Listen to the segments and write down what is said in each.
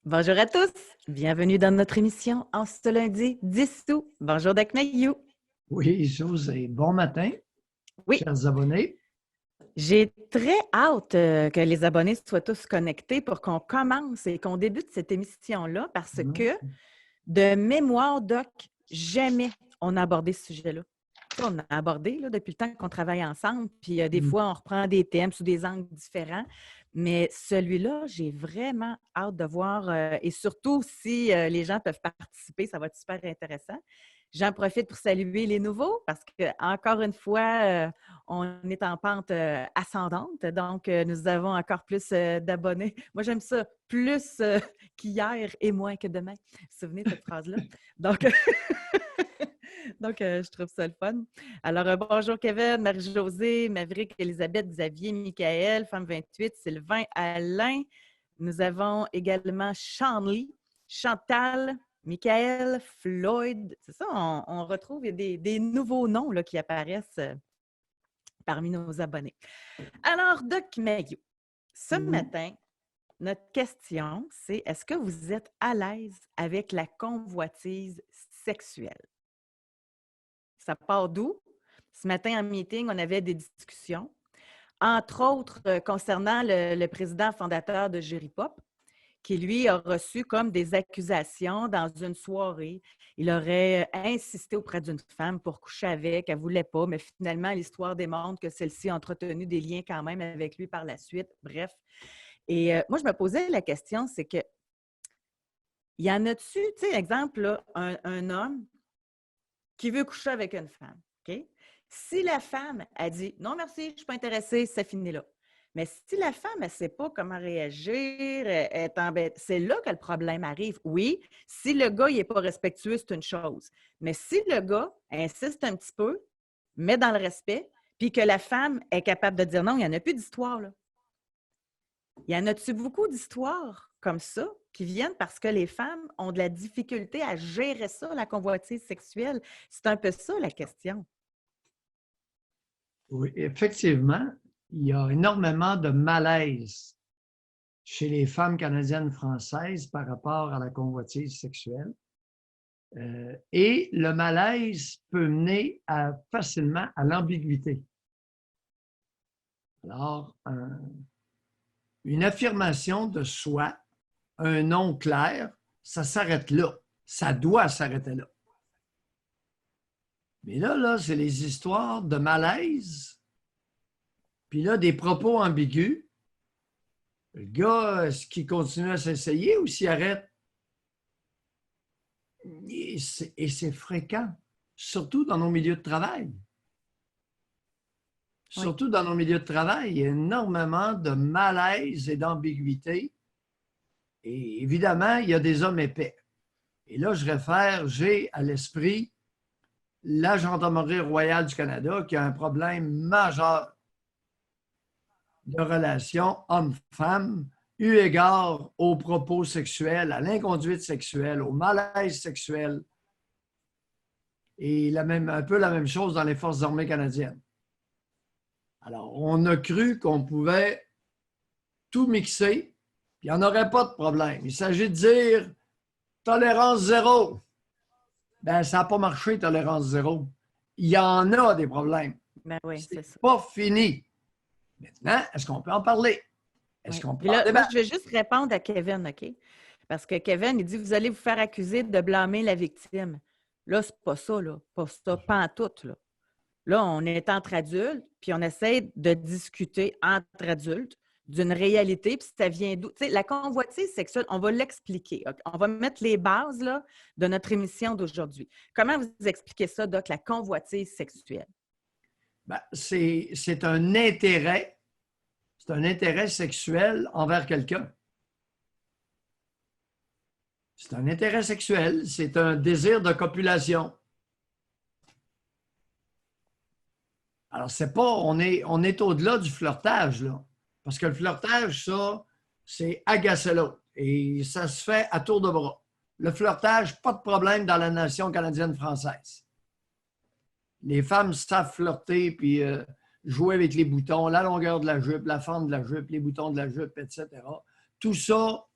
Bonjour à tous, bienvenue dans notre émission en ce lundi 10 août. Bonjour Dakmayou. Oui, José, bon matin, Oui, chers abonnés. j'ai très hâte que les abonnés soient tous connectés pour qu'on commence et qu'on débute cette émission-là parce que, de mémoire, Doc, jamais on a abordé ce sujet-là. Tu sais, on a abordé là, depuis le temps qu'on travaille ensemble, puis des fois, on reprend des thèmes sous des angles différents. Mais celui-là, j'ai vraiment hâte de voir, et surtout si les gens peuvent participer, ça va être super intéressant. J'en profite pour saluer les nouveaux parce que, encore une fois, on est en pente ascendante. Donc, nous avons encore plus d'abonnés. Moi, j'aime ça, plus qu'hier et moins que demain. Vous vous souvenez de cette phrase-là? Donc, je trouve ça le fun. Alors, bonjour Kevin, Marie-Josée, Maverick, Elisabeth, Xavier, Michael, Femme 28, Sylvain, Alain. Nous avons également Shanley, Chantal, Michael, Floyd. C'est ça, on retrouve des nouveaux noms là, qui apparaissent parmi nos abonnés. Alors, Doc Mayou, ce matin, notre question, c'est est-ce que vous êtes à l'aise avec la convoitise sexuelle? Ça part d'où? Ce matin, en meeting, on avait des discussions, entre autres concernant le président fondateur de Jury Pop, qui, lui, a reçu comme des accusations dans une soirée. Il aurait insisté auprès d'une femme pour coucher avec, elle ne voulait pas, mais finalement, l'histoire démontre que celle-ci a entretenu des liens quand même avec lui par la suite. Bref. Et moi, je me posais la question, c'est que, y en a-tu, tu sais, exemple, là, un homme qui veut coucher avec une femme, OK? Si la femme a dit « Non, merci, je ne suis pas intéressée », ça finit là. Mais si la femme, elle ne sait pas comment réagir, elle est embêtée, c'est là que le problème arrive. Oui, si le gars n'est pas respectueux, c'est une chose. Mais si le gars insiste un petit peu, met dans le respect, puis que la femme est capable de dire non, il n'y en a plus d'histoire, là. Y en a-tu beaucoup d'histoires comme ça qui viennent parce que les femmes ont de la difficulté à gérer ça, la convoitise sexuelle? C'est un peu ça la question. Oui, effectivement, il y a énormément de malaise chez les femmes canadiennes françaises par rapport à la convoitise sexuelle. Et le malaise peut mener facilement à l'ambiguïté. Alors, une affirmation de soi, un nom clair, ça s'arrête là. Ça doit s'arrêter là. Mais là, c'est les histoires de malaise, puis là, des propos ambigus. Le gars, est-ce qu'il continue à s'essayer ou s'il arrête? Et c'est fréquent, surtout dans nos milieux de travail. Oui. Surtout dans nos milieux de travail, il y a énormément de malaise et d'ambiguïté. Et évidemment, il y a des hommes épais. Et là, j'ai à l'esprit la Gendarmerie royale du Canada qui a un problème majeur de relations hommes-femmes eu égard aux propos sexuels, à l'inconduite sexuelle, au malaise sexuel. Et un peu la même chose dans les Forces armées canadiennes. Alors, on a cru qu'on pouvait tout mixer, puis il n'y en aurait pas de problème. Il s'agit de dire tolérance zéro. Ben, ça n'a pas marché, tolérance zéro. Il y en a des problèmes. Ben oui, c'est C'est ça. pas fini. Maintenant, est-ce qu'on peut en parler? Est-ce Oui. qu'on peut Puis en là, moi, débattre? je vais juste répondre à Kevin, OK? Parce que Kevin, il dit vous allez vous faire accuser de blâmer la victime. Là, c'est pas ça, là. Pas ça, pas en tout, là. Là, on est entre adultes, puis on essaie de discuter entre adultes d'une réalité, puis ça vient d'où? Tu sais, la convoitise sexuelle, on va l'expliquer. OK? On va mettre les bases là, de notre émission d'aujourd'hui. Comment vous expliquez ça, Doc, la convoitise sexuelle? Ben, c'est un intérêt. C'est un intérêt sexuel envers quelqu'un. C'est un intérêt sexuel, c'est un désir de copulation. Alors, c'est pas, on est au-delà du flirtage, là. Parce que le flirtage, ça, c'est agacer l'autre. Et ça se fait à tour de bras. Le flirtage, pas de problème dans la nation canadienne-française. Les femmes savent flirter, puis jouer avec les boutons, la longueur de la jupe, la forme de la jupe, les boutons de la jupe, etc. Tout ça,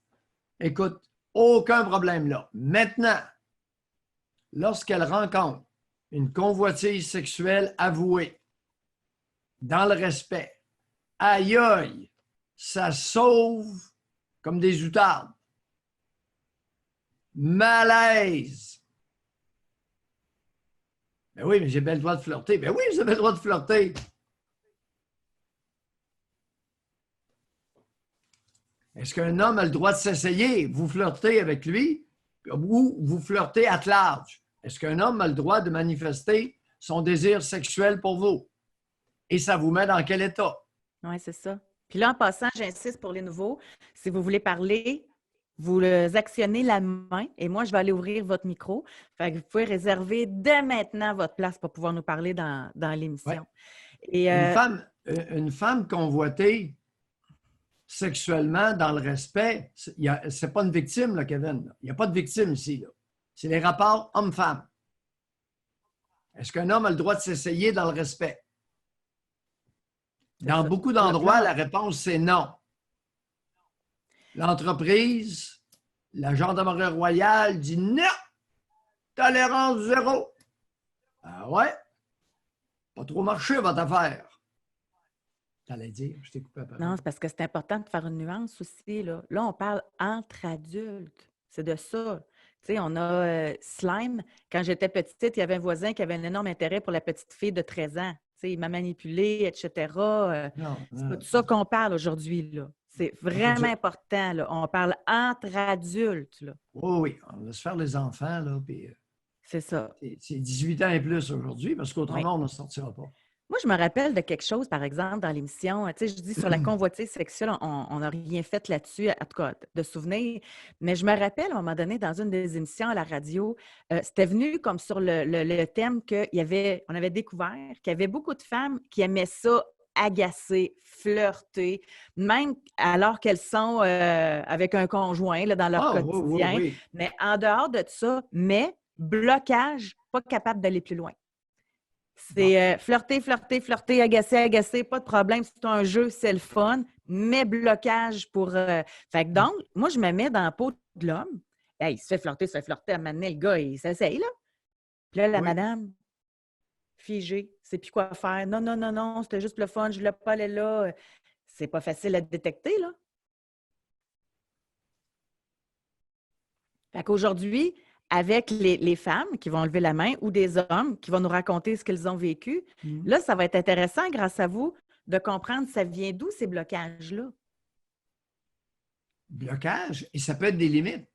écoute, Aucun problème là. Maintenant, lorsqu'elle rencontre une convoitise sexuelle avouée, dans le respect, aïe aïe, ça sauve comme des outardes. Malaise. Ben oui, mais j'ai bien le droit de flirter. Ben oui, vous avez le droit de flirter. Est-ce qu'un homme a le droit de s'essayer? Vous flirtez avec lui ou vous flirtez à large? Est-ce qu'un homme a le droit de manifester son désir sexuel pour vous? Et ça vous met dans quel état? Oui, c'est ça. Puis là, en passant, j'insiste pour les nouveaux, si vous voulez parler, vous actionnez la main et moi, je vais aller ouvrir votre micro. Fait que vous pouvez réserver dès maintenant votre place pour pouvoir nous parler dans Ouais. l'émission. Et Une femme convoitée sexuellement dans le respect, c'est pas une victime, là, Kevin. Il n'y a pas de victime ici. Là. C'est les rapports homme-femme. Est-ce qu'un homme a le droit de s'essayer dans le respect? Dans beaucoup d'endroits, la réponse, c'est non. L'entreprise, la gendarmerie royale dit non, tolérance zéro. Ah ouais? Pas trop marché votre affaire. T'allais dire, je t'ai coupé la parole. non, c'est parce que c'est important de faire une nuance aussi. Là, on parle entre adultes. C'est de ça. Tu sais, on a Slime. Quand j'étais petite, il y avait un voisin qui avait un énorme intérêt pour la petite fille de 13 ans. Tu sais, il m'a manipulée, etc. C'est pas de ça qu'on parle aujourd'hui. Là. C'est vraiment important. Là. On parle entre adultes. Là. Oui, on laisse faire les enfants. Là, puis, c'est ça. C'est 18 ans et plus aujourd'hui, parce qu'autrement, Oui. on ne sortira pas. Moi, je me rappelle de quelque chose, par exemple, dans l'émission. Tu sais, je dis sur la convoitise sexuelle, on n'a rien fait là-dessus, en tout cas, de souvenirs. Mais je me rappelle, à un moment donné, dans une des émissions à la radio, c'était venu comme sur le thème on avait découvert qu'il y avait beaucoup de femmes qui aimaient ça agacer, flirter, même alors qu'elles sont avec un conjoint là, dans leur quotidien. Oui. Mais en dehors de ça, blocage, pas capable d'aller plus loin. C'est flirter, agacer, pas de problème. C'est un jeu, c'est le fun, mais blocage pour. Fait que donc, moi, je me mets dans la peau de l'homme. Hey, il se fait flirter, à un moment donné, le gars, il s'essaye, là. Puis là, la madame, figée, sait plus quoi faire. Non, c'était juste le fun, je ne voulais pas aller là. C'est pas facile à détecter, là. Fait qu'aujourd'hui, avec les femmes qui vont lever la main ou des hommes qui vont nous raconter ce qu'ils ont vécu. Là, ça va être intéressant, grâce à vous, de comprendre ça vient d'où ces blocages-là. Blocage, et ça peut être des limites.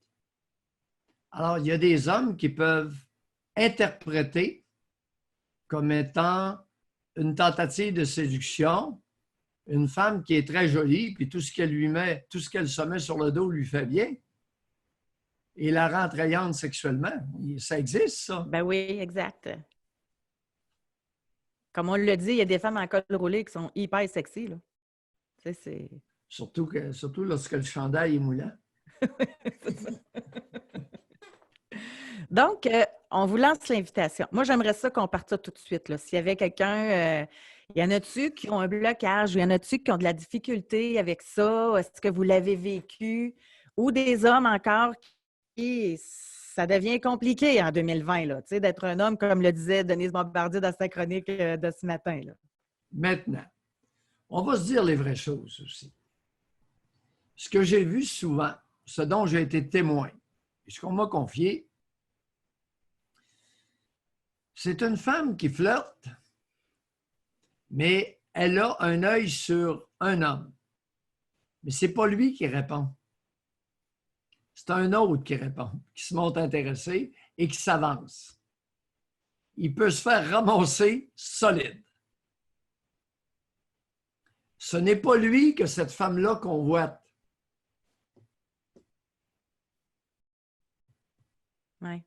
Alors, il y a des hommes qui peuvent interpréter comme étant une tentative de séduction, une femme qui est très jolie, puis tout ce qu'elle se met sur le dos lui fait bien. Et la rend attrayante sexuellement. Ça existe, ça. Ben oui, exact. Comme on le dit, il y a des femmes en col roulé qui sont hyper sexy. Là. C'est... Surtout lorsque le chandail est moulant. Donc, on vous lance l'invitation. Moi, j'aimerais ça qu'on parte ça tout de suite. Là. S'il y avait quelqu'un, il y en a-tu qui ont un blocage ou il y en a-tu qui ont de la difficulté avec ça? Est-ce que vous l'avez vécu? Ou des hommes encore qui, ça devient compliqué en 2020, là, d'être un homme, comme le disait Denise Bombardier dans sa chronique de ce matin. Là. Maintenant, on va se dire les vraies choses aussi. Ce que j'ai vu souvent, ce dont j'ai été témoin, et ce qu'on m'a confié, c'est une femme qui flirte, mais elle a un œil sur un homme. Mais ce n'est pas lui qui répond. C'est un autre qui répond, qui se montre intéressé et qui s'avance. Il peut se faire ramasser solide. Ce n'est pas lui que cette femme-là convoite. Oui.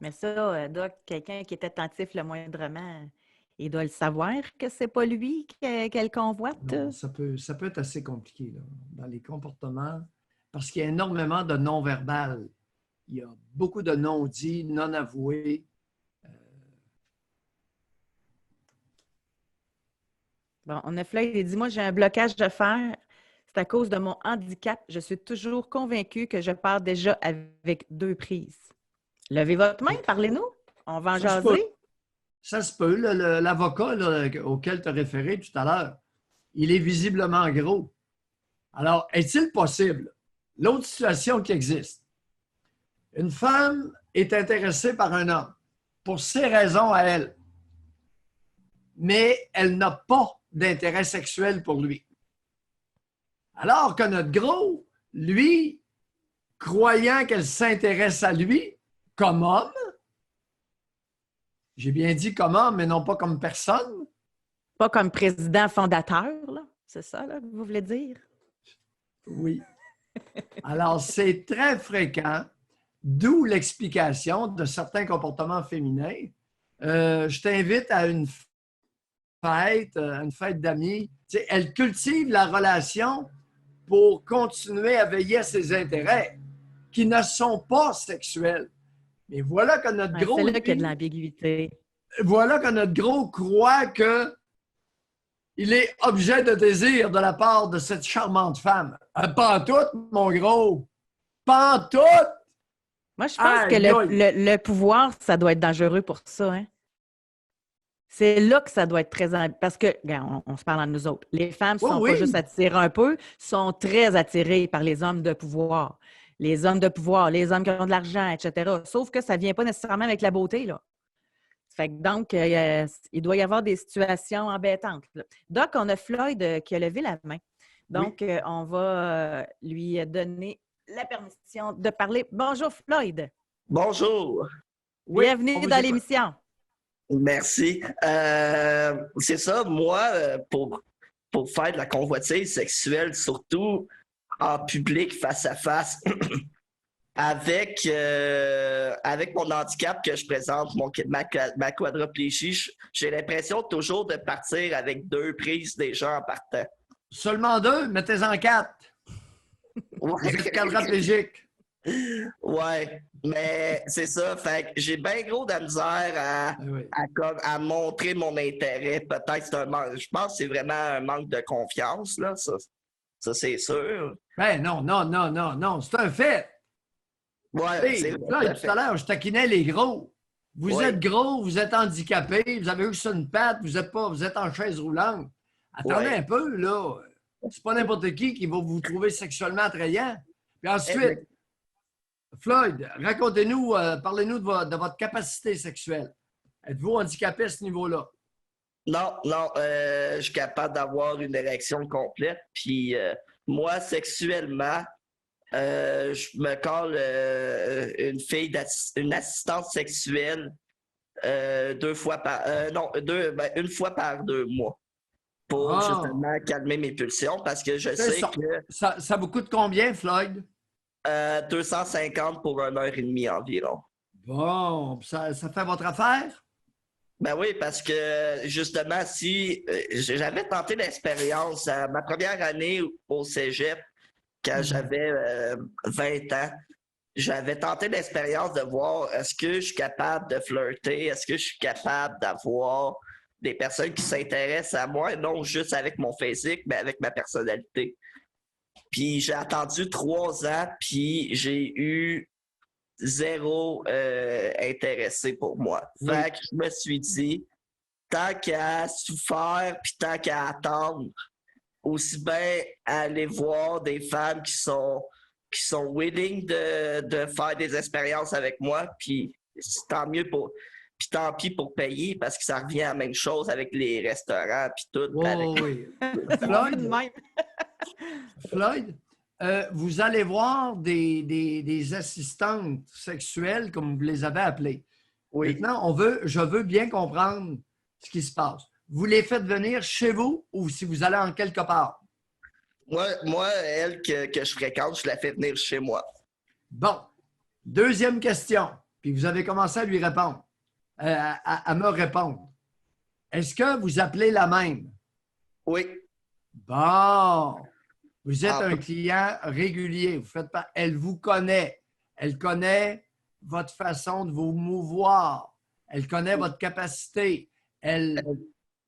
Mais ça, Doc, quelqu'un qui est attentif le moindrement, il doit le savoir que c'est pas lui qu'elle convoite. Non, ça peut être assez compliqué là, dans les comportements, parce qu'il y a énormément de non-verbal. Il y a beaucoup de non-dits, non-avoués. Bon, on a Floyd, il dit, moi, j'ai un blocage de fer. C'est à cause de mon handicap. Je suis toujours convaincue que je pars déjà avec 2 prises. Levez votre main, parlez-nous. On va en Ça se peut. jaser. Ça se peut. L'avocat auquel tu as référé tout à l'heure, il est visiblement gros. Alors, est-il possible, l'autre situation qui existe, une femme est intéressée par un homme pour ses raisons à elle, mais elle n'a pas d'intérêt sexuel pour lui. Alors que notre gros, lui, croyant qu'elle s'intéresse à lui comme homme, j'ai bien dit comme homme, mais non pas comme personne. Pas comme président fondateur, là. C'est ça là, que vous voulez dire? Oui. Alors, c'est très fréquent, d'où l'explication de certains comportements féminins. Je t'invite à une fête d'amis. Tu sais, elle cultive la relation pour continuer à veiller à ses intérêts qui ne sont pas sexuels. Mais voilà que notre gros... C'est là qu'il y a de l'ambiguïté. Voilà que notre gros croit que il est objet de désir de la part de cette charmante femme. Pas en tout, mon gros. Pas en tout. Moi, je pense que le pouvoir, ça doit être dangereux pour ça. Hein? C'est là que ça doit être très... Parce que, regarde, on se parle entre nous autres. Les femmes ne sont pas juste attirées un peu, sont très attirées par les hommes de pouvoir. Les hommes de pouvoir, les hommes qui ont de l'argent, etc. Sauf que ça ne vient pas nécessairement avec la beauté, là. Fait que donc, il doit y avoir des situations embêtantes. Là. Doc, on a Floyd qui a levé la main. Donc, on va lui donner la permission de parler. Bonjour, Floyd. Bonjour. Bienvenue dans l'émission. Merci. C'est ça, moi, pour faire de la convoitise sexuelle, surtout en public, face à face, avec mon handicap que je présente, ma quadriplégie, j'ai l'impression toujours de partir avec 2 prises déjà en partant. Seulement 2? Mettez-en 4. Vous êtes quadriplégique. Ouais, mais c'est ça. Fait que j'ai bien gros de la misère à montrer mon intérêt. Peut-être c'est un manque. Je pense que c'est vraiment un manque de confiance, là. Ça c'est sûr. Ben non. C'est un fait. Ouais, hey, là, tout à l'heure, je taquinais les gros. Vous êtes gros, vous êtes handicapé, vous avez juste une patte, vous êtes en chaise roulante. Attendez un peu, là. C'est pas n'importe qui va vous trouver sexuellement attrayant. Puis ensuite, Floyd, racontez-nous, parlez-nous de votre capacité sexuelle. Êtes-vous handicapé à ce niveau-là? Non, je suis capable d'avoir une érection complète. Puis moi, sexuellement, je me colle une assistante sexuelle une fois par 2 mois pour justement calmer mes pulsions parce que je sais que... Ça vous coûte combien, Floyd? 250 pour 1h30 environ. Bon, ça fait votre affaire? Ben oui, parce que justement, si j'avais tenté l'expérience ma première année au cégep, quand j'avais 20 ans, j'avais tenté l'expérience de voir est-ce que je suis capable de flirter, est-ce que je suis capable d'avoir des personnes qui s'intéressent à moi, non juste avec mon physique, mais avec ma personnalité. Puis j'ai attendu 3 ans, puis j'ai eu 0 intéressé pour moi. Fait que je me suis dit, tant qu'à souffrir, puis tant qu'à attendre, aussi bien aller voir des femmes qui sont willing de faire des expériences avec moi, puis tant mieux puis tant pis pour payer, parce que ça revient à la même chose avec les restaurants, puis tout. Oui. Floyd, vous allez voir des assistantes sexuelles, comme vous les avez appelées. Oui. Maintenant, je veux bien comprendre ce qui se passe. Vous les faites venir chez vous ou si vous allez en quelque part? Moi, elle que je fréquente, je la fais venir chez moi. Bon. Deuxième question, puis vous avez commencé à lui répondre, à me répondre. Est-ce que vous appelez la même? Oui. Bon. Vous êtes un client régulier. Vous faites pas. Elle vous connaît. Elle connaît votre façon de vous mouvoir. Elle connaît votre capacité. Elle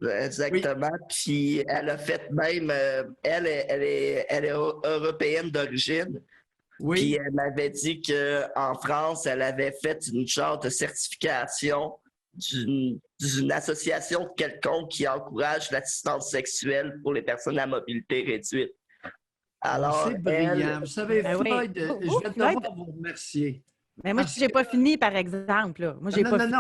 Oui, Exactement. Puis elle a fait même, elle est européenne d'origine. Puis oui. elle m'avait dit qu'en France, elle avait fait une genre de certification d'une association quelconque qui encourage l'assistance sexuelle pour les personnes à mobilité réduite. Ah, Alors, c'est elle, brillant. Vous savez, Ben oui. Floyd, Vous, je vais Floyd, devoir vous remercier. mais moi, Parce j'ai que, pas fini, par exemple, là. Moi, j'ai non, pas non, fini.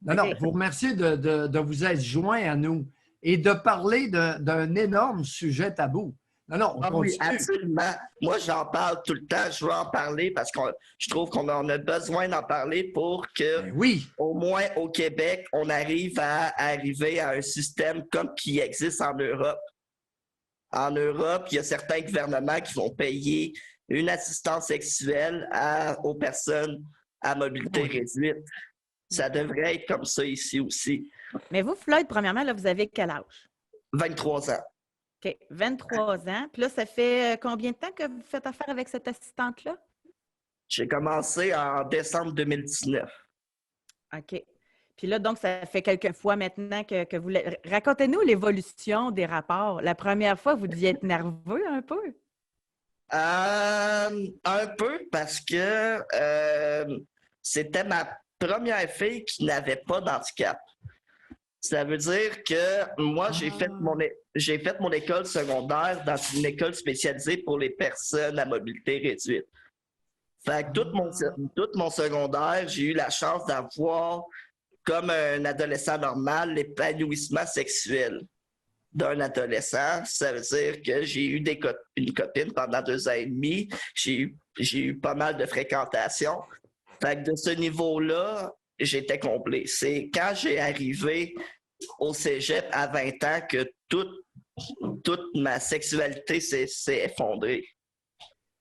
non, non, OK. non, vous remercier de vous être joint à nous et de parler d'un énorme sujet tabou. Non, non, on ah oui, continue. absolument. Moi, j'en parle tout le temps. Je veux en parler parce que je trouve qu'on en a besoin d'en parler pour que, Ben oui, au moins au Québec, on arrive à arriver à un système comme qui existe en Europe. En Europe, il y a certains gouvernements qui vont payer une assistance sexuelle aux personnes à mobilité oui. réduite. Ça devrait être comme ça ici aussi. Mais vous, Floyd, premièrement, là, vous avez quel âge? 23 ans. OK, 23 ans. Puis là, ça fait combien de temps que vous faites affaire avec cette assistante-là? J'ai commencé en décembre 2019. OK. Puis là, donc, ça fait quelques fois maintenant que vous... Racontez-nous l'évolution des rapports. La première fois, vous deviez être nerveux un peu? Un peu parce que c'était ma première fille qui n'avait pas d'handicap. Ça veut dire que moi, Ah, j'ai fait mon école secondaire dans une école spécialisée pour les personnes à mobilité réduite. Fait que ah. tout mon secondaire, j'ai eu la chance d'avoir, comme un adolescent normal, l'épanouissement sexuel d'un adolescent. Ça veut dire que j'ai eu une copine pendant 2 ans et demi. J'ai eu pas mal de fréquentation. Fait que de ce niveau-là, j'étais comblé. C'est quand j'ai arrivé au cégep à 20 ans que toute ma sexualité s'est effondrée.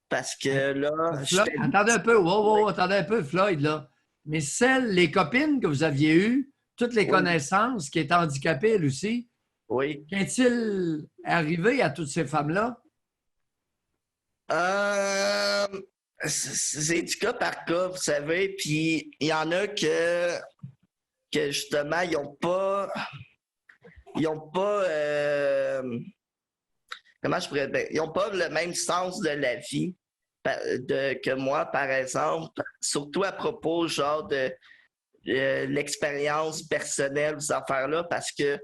Parce que là, Floyd, j'étais... attendez un peu, wow, attendez un peu, Floyd, là. Mais les copines que vous aviez eues, toutes les Oui, connaissances qui étaient handicapées, elles aussi, oui. qu'est-il arrivé à toutes ces femmes-là? Euh, c'est du cas par cas, vous savez. Puis il y en a que justement, ils ont pas, comment je pourrais dire, ils n'ont pas le même sens de la vie que moi, par exemple, surtout à propos, genre, de l'expérience personnelle, ces affaires-là, parce que,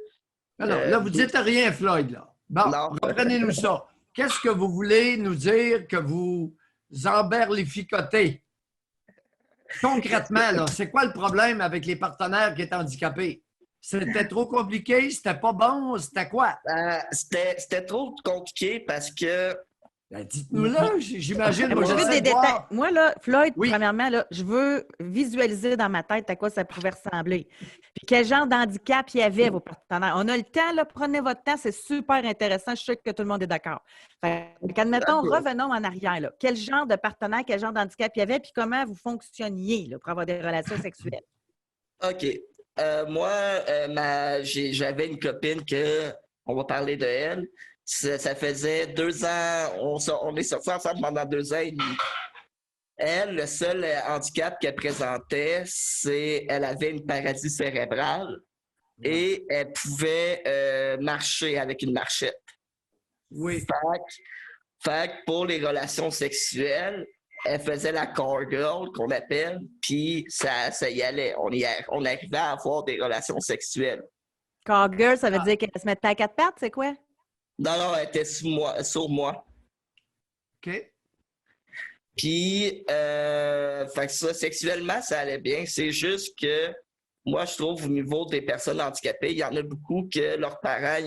Non, là, vous ne oui, dites rien, Floyd, là. Bon, non, reprenez-nous ça. Qu'est-ce que vous voulez nous dire que vous emberlificotez? Concrètement, là, c'est quoi le problème avec les partenaires qui étaient handicapés? C'était trop compliqué? C'était pas bon? C'était quoi? c'était trop compliqué parce que, Ben, dites-nous-le, j'imagine. Ben, Moi, moi, je veux j'essaie des de détails. voir. Moi, là, Floyd, Oui. premièrement, là, je veux visualiser dans ma tête à quoi ça pouvait ressembler. Puis quel genre d'handicap il y avait, vos partenaires. On a le temps, là, prenez votre temps, c'est super intéressant. Je suis sûre que tout le monde est d'accord. Admettons, revenons en arrière. Là. Quel genre de partenaire, quel genre d'handicap il y avait, puis comment vous fonctionniez là, pour avoir des relations sexuelles? OK. Moi, j'avais une copine on va parler de elle. Ça faisait 2 ans, on est sortis ensemble pendant 2 ans et demi. Elle, le seul handicap qu'elle présentait, c'est elle avait une paralysie cérébrale et elle pouvait marcher avec une marchette. Oui. Fait que pour les relations sexuelles, elle faisait la core girl qu'on appelle, puis ça y allait. On arrivait à avoir des relations sexuelles. Cowgirl, ça veut Ah, dire qu'elle se mettait à quatre pattes, c'est quoi? Non, non, elle était sur moi. OK. Puis, fait que ça, sexuellement, ça allait bien. C'est juste que moi, je trouve au niveau des personnes handicapées, il y en a beaucoup que leurs parents,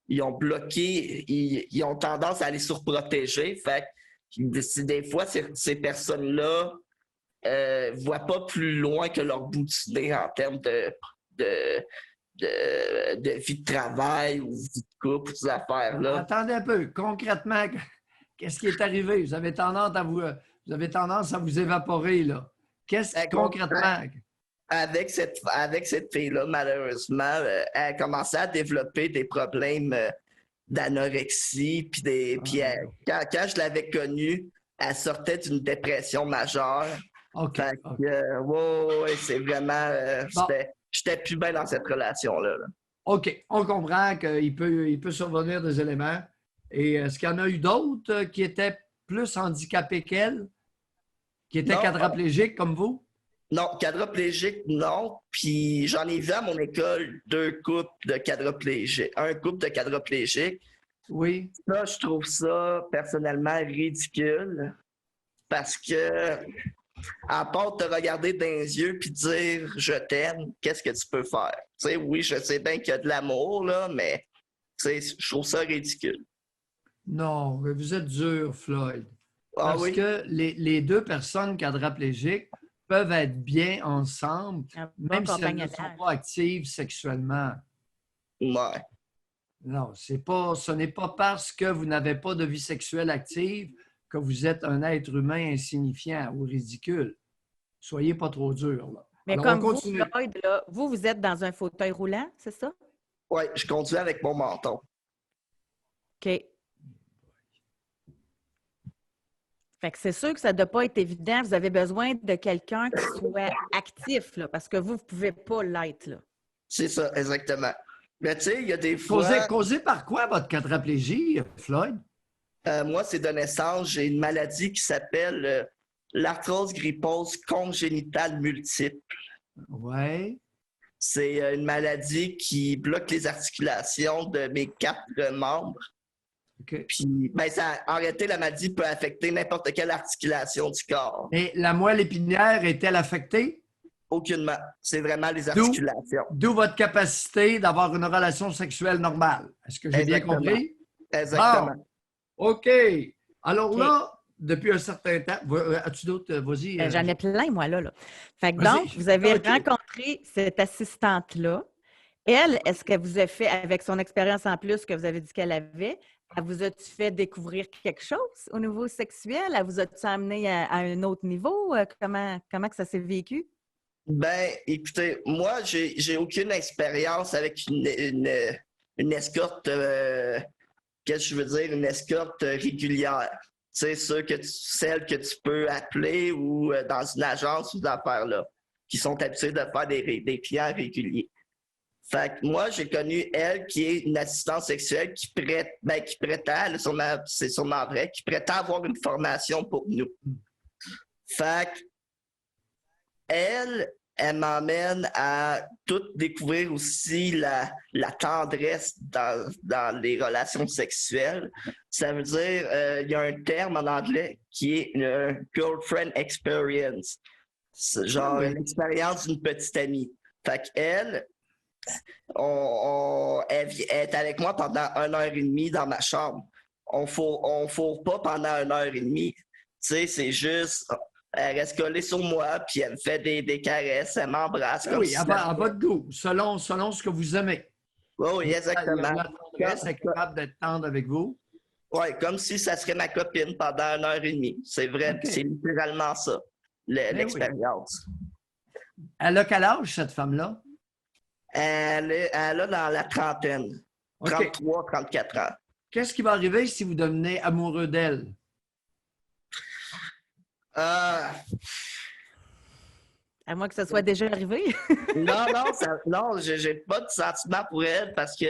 ils ont bloqué, ils ont tendance à les surprotéger. Fait que des fois, ces personnes-là voient pas plus loin que leur bout du nez en termes de, de vie de travail ou vie de couple ou ces affaires-là. Attendez un peu. Concrètement, qu'est-ce qui est arrivé? Vous avez tendance à vous évaporer, là. Qu'est-ce qui, concrètement? Avec cette fille-là, malheureusement, elle a commencé à développer des problèmes d'anorexie. Quand je l'avais connue, elle sortait d'une dépression majeure. OK. Fait que, ouais, c'est vraiment... Bon, j'étais plus bien dans cette relation-là. Là. OK, on comprend qu'il peut survenir des éléments. Et est-ce qu'il y en a eu d'autres qui étaient plus handicapés qu'elle, qui étaient Non, quadraplégiques comme vous? non, quadriplégique, non. Puis j'en ai vu à mon école 2 couples de quadriplégiques. Un couple de quadriplégiques. Oui. Ça, je trouve ça personnellement ridicule parce que, à part te regarder dans les yeux puis dire je t'aime, qu'est-ce que tu peux faire? Tu sais, oui, je sais bien qu'il y a de l'amour, là, mais tu sais, je trouve ça ridicule. Non, mais vous êtes dur, Floyd. Ah Parce oui? que les deux personnes quadraplégiques peuvent être bien ensemble, Un bon même si elles ne sont compagnonnage. pas actives sexuellement. Ouais. Non, ce n'est pas parce que vous n'avez pas de vie sexuelle active que vous êtes un être humain insignifiant ou ridicule. Soyez pas trop dur, là. Mais Alors, on comme vous, continue. Floyd, là, vous êtes dans un fauteuil roulant, c'est ça? Ouais, je conduis avec mon menton. OK. Fait que c'est sûr que ça ne doit pas être évident. Vous avez besoin de quelqu'un qui soit actif, là, parce que vous ne pouvez pas l'être, là. C'est ça, exactement. Mais tu sais, il y a des fois, Causé par quoi votre quadraplégie, Floyd? moi, c'est de naissance, j'ai une maladie qui s'appelle l'arthrose grippose congénitale multiple. Oui. C'est une maladie qui bloque les articulations de mes 4 membres. OK. Puis, ben, en réalité, la maladie peut affecter n'importe quelle articulation du corps. Et la moelle épinière est-elle affectée? Aucunement. C'est vraiment les articulations. D'où votre capacité d'avoir une relation sexuelle normale. Est-ce que j'ai bien Exactement. compris? Exactement. Bon. OK. Alors là, depuis un certain temps, as-tu d'autres? Vas-y. J'en ai plein, moi, là. Fait que Vas-y. donc, vous avez OK. rencontré cette assistante-là. Elle, est-ce qu'elle vous a fait, avec son expérience en plus que vous avez dit qu'elle avait, elle vous a-tu fait découvrir quelque chose au niveau sexuel? Elle vous a-tu amené à un autre niveau? Comment que ça s'est vécu? Ben, écoutez, moi, j'ai aucune expérience avec une escorte, qu'est-ce que je veux dire, une escorte régulière. Tu sais, celle que tu peux appeler ou dans une agence ou d'affaires-là, qui sont habitués de faire des clients réguliers. Fait que moi, j'ai connu elle qui est une assistante sexuelle qui prétend, c'est sûrement vrai, qui prétend avoir une formation pour nous. Fait que elle m'amène à tout découvrir aussi la tendresse dans les relations sexuelles. Ça veut dire, il y a un terme en anglais qui est une girlfriend experience. C'est genre une expérience d'une petite amie. Fait qu'elle, elle est avec moi pendant 1 heure et demie dans ma chambre. On fourre pas pendant 1 heure et demie. Tu sais, c'est juste... Elle reste collée sur moi, puis elle me fait des caresses, elle m'embrasse. Oui, à votre goût, selon ce que vous aimez. Oui, exactement. La tendresse est capable d'être tendre avec vous. Oui, comme si ça serait ma copine pendant 1 heure et demie. C'est vrai, OK. c'est littéralement ça, l'expérience. Oui. Elle a quel âge, cette femme-là? Elle a dans la trentaine, OK. 33, 34 ans. Qu'est-ce qui va arriver si vous devenez amoureux d'elle? Euh, À moins que ça soit déjà arrivé. non, j'ai pas de sentiment pour elle parce que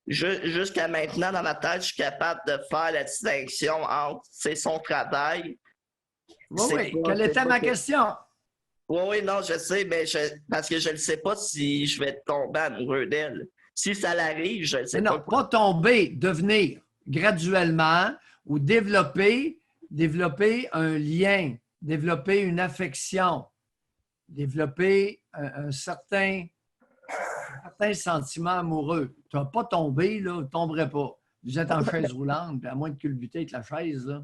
jusqu'à maintenant, dans ma tête, je suis capable de faire la distinction entre c'est son travail. Oui. Quelle était ma question? Oui, non, je sais, mais parce que je ne sais pas si je vais tomber amoureux d'elle. Si ça l'arrive, je ne sais pas. Non, pas tomber, devenir graduellement ou développer un lien, développer une affection, développer un certain sentiment amoureux. Tu vas pas tomber, là, tu ne tomberais pas. Vous êtes en chaise roulante, puis à moins de culbuter avec la chaise, là.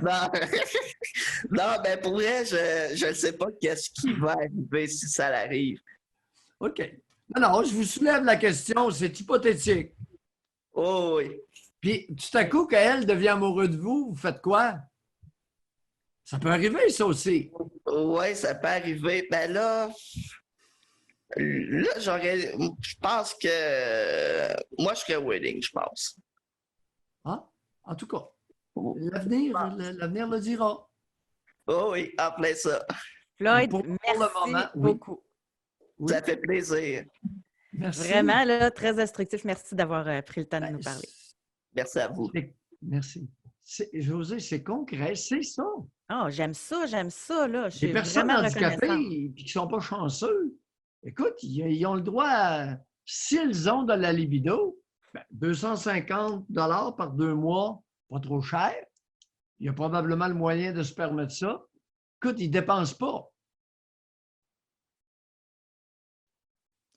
Non, ben pour vrai, je ne sais pas qu'est-ce qui va arriver si ça arrive. OK. Non, je vous soulève la question, c'est hypothétique. Oh oui. Puis, tout à coup, quand elle devient amoureuse de vous, vous faites quoi? Ça peut arriver, ça aussi. Oui, ça peut arriver. Ben là, je pense que moi, je serais wedding, je pense. Ah, en tout cas, l'avenir le dira. Oh oui, en plein ça. Floyd, Pour merci le moment, oui. beaucoup. Oui, Ça fait plaisir. merci. Vraiment, là, très instructif. Merci d'avoir pris le temps de Ben, nous parler. Merci à vous. Merci. José, c'est concret, c'est ça. Oh, j'aime ça, là. Je Les suis personnes vraiment handicapées reconnaissante. qui ne sont pas chanceux, écoute, ils ont le droit, s'ils ont de la libido, 250 $ par 2 mois, pas trop cher. Il y a probablement le moyen de se permettre ça. Écoute, ils ne dépensent pas.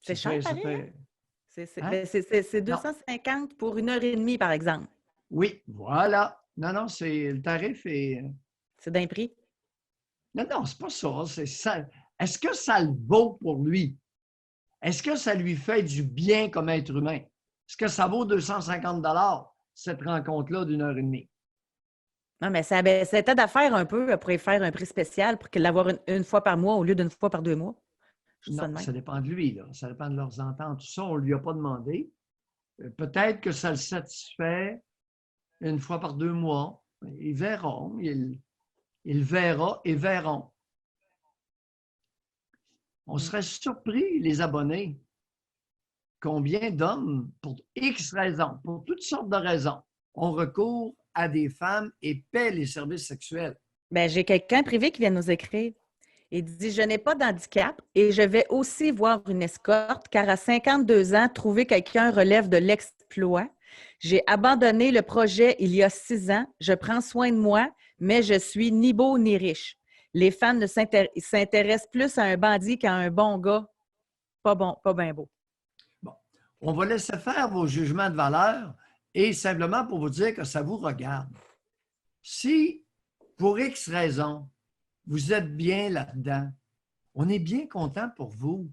C'est Ça cher, fait, ça pareil, hein? fait, hein? Ben, c'est Non. 250 pour 1h30, par exemple. Oui, voilà. Non, le tarif est. C'est d'un prix. Non, c'est pas ça. C'est ça. Est-ce que ça le vaut pour lui? Est-ce que ça lui fait du bien comme être humain? Est-ce que ça vaut 250 $ cette rencontre-là d'1h30? Non, mais c'était d'affaire un peu pour y faire un prix spécial pour l'avoir une fois par mois au lieu d'une fois par 2 mois. Je dis ça de Non, même. ça dépend de lui, là. Ça dépend de leurs ententes. Tout ça, on ne lui a pas demandé. Peut-être que ça le satisfait une fois par 2 mois. Ils verront. Ils verra et verront. On serait surpris, les abonnés, combien d'hommes, pour X raisons, pour toutes sortes de raisons, ont recours à des femmes et paient les services sexuels. Ben, j'ai quelqu'un privé qui vient nous écrire. Il dit: Je n'ai pas d'handicap et je vais aussi voir une escorte car à 52 ans, trouver quelqu'un relève de l'exploit. J'ai abandonné le projet il y a 6 ans. Je prends soin de moi, mais je suis ni beau ni riche. Les femmes s'intéressent plus à un bandit qu'à un bon gars. Pas bon, pas bien beau. Bon, on va laisser faire vos jugements de valeur et simplement pour vous dire que ça vous regarde. Si, pour X raisons, vous êtes bien là-dedans, on est bien content pour vous.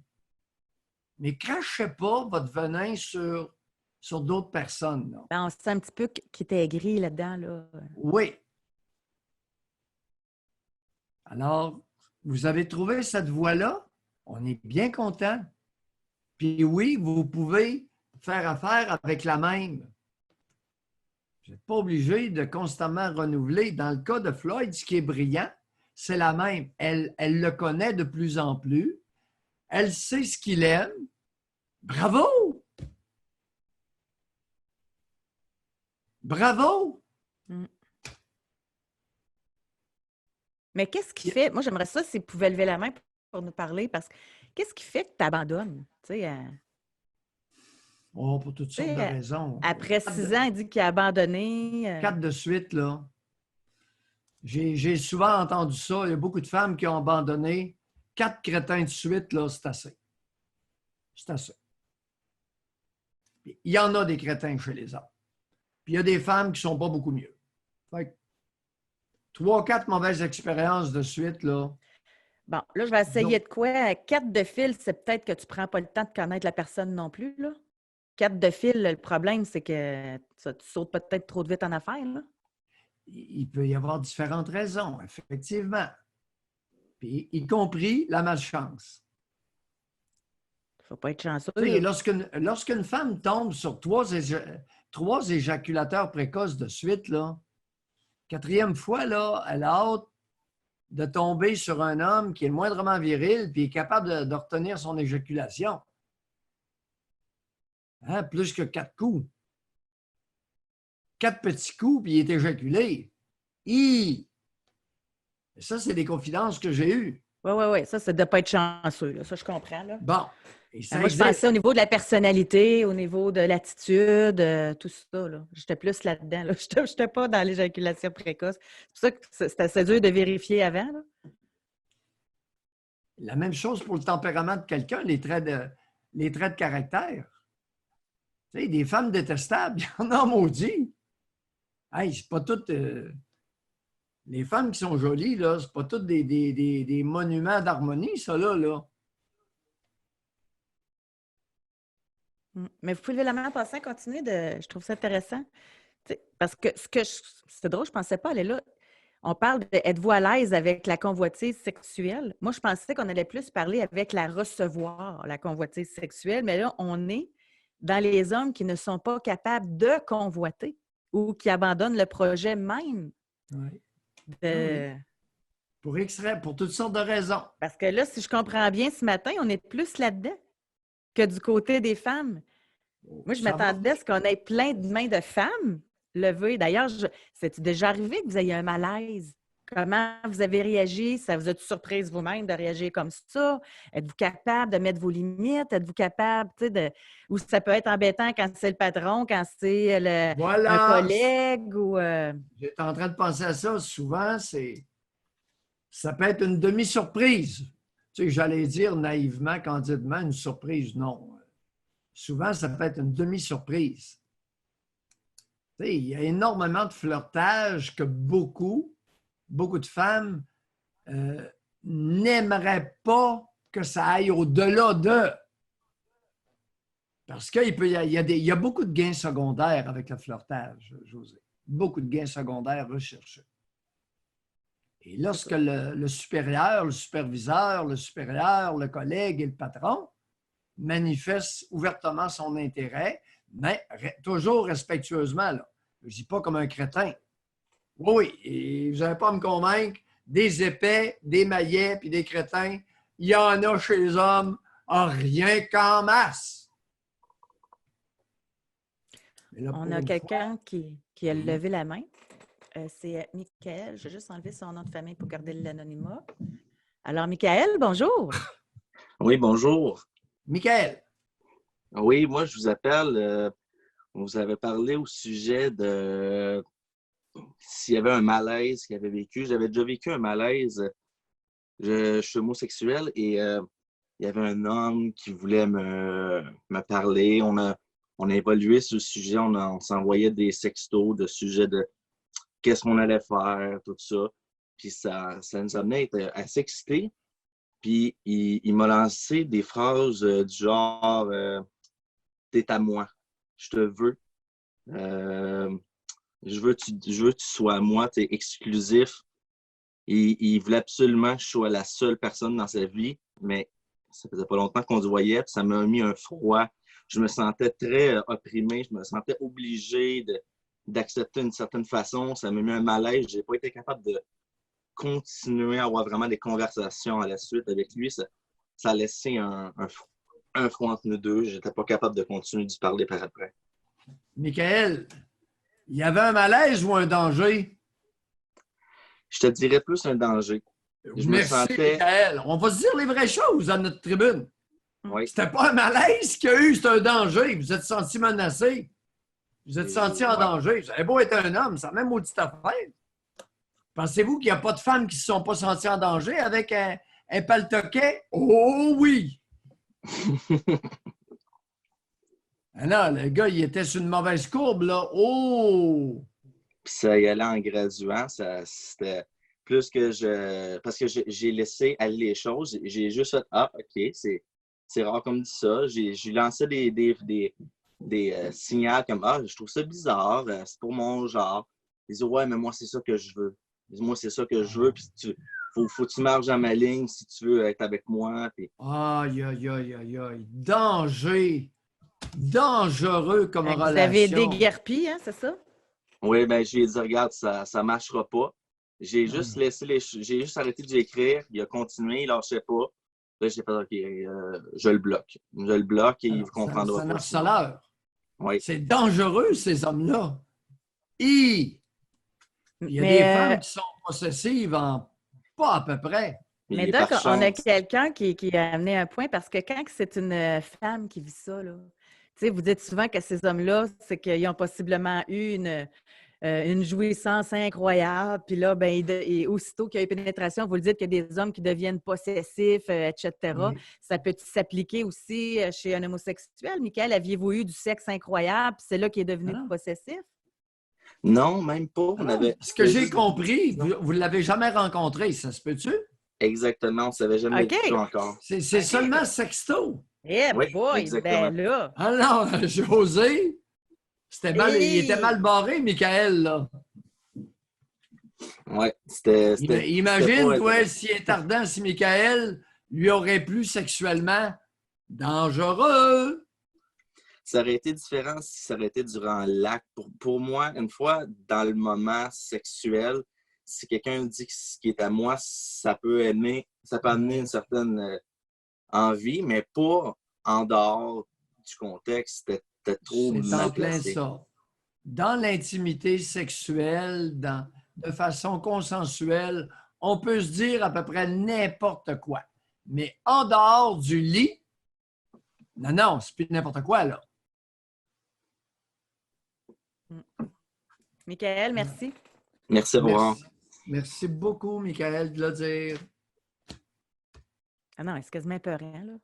Mais crachez pas votre venin sur d'autres personnes. Là. Ben, on sent un petit peu qu'il était aigri là-dedans. Là. Oui. Alors, vous avez trouvé cette voie-là? On est bien content. Puis oui, vous pouvez faire affaire avec la même. Vous n'êtes pas obligé de constamment renouveler. Dans le cas de Floyd, ce qui est brillant, c'est la même. Elle le connaît de plus en plus. Elle sait ce qu'il aime. Bravo! Bravo! Mm. Mais qu'est-ce qui fait, moi j'aimerais ça s'il pouvait lever la main pour nous parler, parce que qu'est-ce qui fait que tu abandonnes? Oh, pour toutes sortes de raisons. Après 6 ans, il dit qu'il a abandonné. 4 de suite, là. J'ai souvent entendu ça. Il y a beaucoup de femmes qui ont abandonné. 4 crétins de suite, là, c'est assez. C'est assez. Il y en a des crétins chez les hommes. Puis il y a des femmes qui ne sont pas beaucoup mieux. Fait que 3, 4 mauvaises expériences de suite, là. Bon, là, je vais essayer de quoi? 4 de fil, c'est peut-être que tu ne prends pas le temps de connaître la personne non plus, là. 4 de fil, le problème, c'est que tu sautes peut-être trop de vite en affaires, là. Il peut y avoir différentes raisons, effectivement. Puis, y compris la malchance. Il ne faut pas être chanceux. Lorsqu'une femme tombe sur 3 éjaculateurs précoces de suite, là, 4e fois, là, elle a hâte de tomber sur un homme qui est moindrement viril puis est capable de retenir son éjaculation. Hein? Plus que 4 coups. 4 petits coups, puis il est éjaculé. Et ça, c'est des confidences que j'ai eues. Oui. Ça, c'est de ne pas être chanceux. Là. Ça, je comprends. Là. Bon. Et ça moi, je pensais au niveau de la personnalité, au niveau de l'attitude, tout ça. J'étais plus là-dedans. Là. Je n'étais pas dans l'éjaculation précoce. C'est pour ça que c'était assez dur de vérifier avant. Là. La même chose pour le tempérament de quelqu'un, les traits de caractère. Tu sais, des femmes détestables, il y en a maudit. Hey, c'est pas toutes. Les femmes qui sont jolies, là, c'est pas toutes des monuments d'harmonie, ça, là. Mais vous pouvez lever la main en passant, continuer je trouve ça intéressant. T'sais, parce que c'est drôle, je ne pensais pas aller là. On parle de êtes-vous à l'aise avec la convoitise sexuelle? Moi, je pensais qu'on allait plus parler avec la recevoir, la convoitise sexuelle, mais là, on est dans les hommes qui ne sont pas capables de convoiter ou qui abandonnent le projet même. Oui. Oui. pour toutes sortes de raisons. Parce que là, si je comprends bien, ce matin, on est plus là-dedans que du côté des femmes. Moi, je Ça va. m'attendais à ce qu'on ait plein de mains de femmes levées. D'ailleurs, c'est déjà arrivé que vous ayez un malaise? Comment vous avez réagi? Ça vous a-tu surprise vous-même de réagir comme ça? Êtes-vous capable de mettre vos limites? Êtes-vous capable, tu sais, ou ça peut être embêtant quand c'est le patron, quand c'est un Voilà. collègue ou... J'étais en train de penser à ça. Souvent, ça peut être une demi-surprise. Tu sais, j'allais dire naïvement, candidement, une surprise, non. Souvent, ça peut être une demi-surprise. Tu sais, il y a énormément de flirtage que beaucoup de femmes n'aimeraient pas que ça aille au-delà d'eux. Parce qu'il y a beaucoup de gains secondaires avec le flirtage, José. Beaucoup de gains secondaires recherchés. Et lorsque le supérieur, le superviseur, le supérieur, le collègue et le patron manifestent ouvertement son intérêt, mais toujours respectueusement, là. Je ne dis pas comme un crétin. Oui, et vous n'allez pas à me convaincre, des épais, des maillets puis des crétins, il y en a chez les hommes, rien qu'en masse. Là, on a quelqu'un qui a levé la main. C'est Michael. Je vais juste enlever son nom de famille pour garder l'anonymat. Alors, Michael, bonjour. Oui, bonjour. Michael. Oui, moi, je vous appelle. On vous avait parlé au sujet de s'il y avait un malaise qu'il avait vécu. J'avais déjà vécu un malaise. Je suis homosexuel et il y avait un homme qui voulait me parler. On a évolué sur le sujet. On s'envoyait des sextos de sujet de qu'est-ce qu'on allait faire, tout ça. Puis ça nous amenait à être assez excités. Puis il m'a lancé des phrases du genre t'es à moi, je te veux. Je veux que tu sois à moi, tu es exclusif. Il voulait absolument que je sois la seule personne dans sa vie, mais ça faisait pas longtemps qu'on se voyait, puis ça m'a mis un froid. Je me sentais très opprimé, je me sentais obligé d'accepter d'une certaine façon. Ça m'a mis un malaise. J'ai pas été capable de continuer à avoir vraiment des conversations à la suite avec lui. Ça a laissé un froid entre nous deux. J'étais pas capable de continuer d'y parler par après. Michael, il y avait un malaise ou un danger? Je te dirais plus un danger. Merci, Michael. On va se dire les vraies choses à notre tribune. Oui. C'était pas un malaise qu'il y a eu, c'est un danger. Vous êtes senti menacé. Vous êtes senti en danger. Vous avez beau être un homme, ça même maudite affaire. Pensez-vous qu'il n'y a pas de femmes qui ne se sont pas senties en danger avec un paltoquet? Oh oui! Alors, le gars, il était sur une mauvaise courbe, là. Oh! Puis ça y allait en graduant. C'était plus que parce que j'ai laissé aller les choses. J'ai juste fait ah, OK, c'est rare comme dit ça. J'ai lancé des signaux comme ah, je trouve ça bizarre, c'est pour mon genre. Ils disent ouais, mais moi, c'est ça que je veux. Moi, c'est ça que je veux. Puis faut que tu marches dans ma ligne si tu veux être avec moi. Puis... Aïe, aïe, aïe, aïe, aïe. Danger! Dangereux comme relation. Vous avez déguerpi, hein, c'est ça? Oui, bien, je lui ai dit, regarde, ça ne marchera pas. J'ai juste j'ai juste arrêté de l'écrire. Il a continué, il ne lâchait pas. Là, j'ai fait, OK, je le bloque. Je le bloque et il comprendra pas. C'est un harceleur. Oui. C'est dangereux, ces hommes-là. Il y a des femmes qui sont possessives pas à peu près. Mais donc, on a quelqu'un qui a amené un point parce que quand c'est une femme qui vit ça, là, vous dites souvent que ces hommes-là, c'est qu'ils ont possiblement eu une jouissance incroyable. Puis là, et aussitôt qu'il y a eu pénétration, vous le dites qu'il y a des hommes qui deviennent possessifs, etc. Oui. Ça peut s'appliquer aussi chez un homosexuel. Michael, aviez-vous eu du sexe incroyable? Puis c'est là qu'il est devenu possessif? Non, même pas. Ce que j'ai compris, vous ne l'avez jamais rencontré, ça se peut-tu? Exactement, on ne savait jamais vu encore. C'est seulement sexto. Eh boy, ben là! Alors, José, il était mal barré, Michael, là. Oui, c'était... Imagine, toi, s'il est ardent, si Michael lui aurait plu sexuellement, dangereux! Ça aurait été différent si ça aurait été durant l'acte. Pour moi, une fois dans le moment sexuel, si quelqu'un dit que ce qui est à moi, ça peut amener une certaine envie, mais pas en dehors du contexte. C'était trop C'est en mal plein placé. ça. Dans l'intimité sexuelle, de façon consensuelle, on peut se dire à peu près n'importe quoi. Mais en dehors du lit, non, c'est plus n'importe quoi, là. Michael, merci. Merci, au revoir. Merci beaucoup, Michael, de le dire. Ah non, c'est quasiment épeurant, là.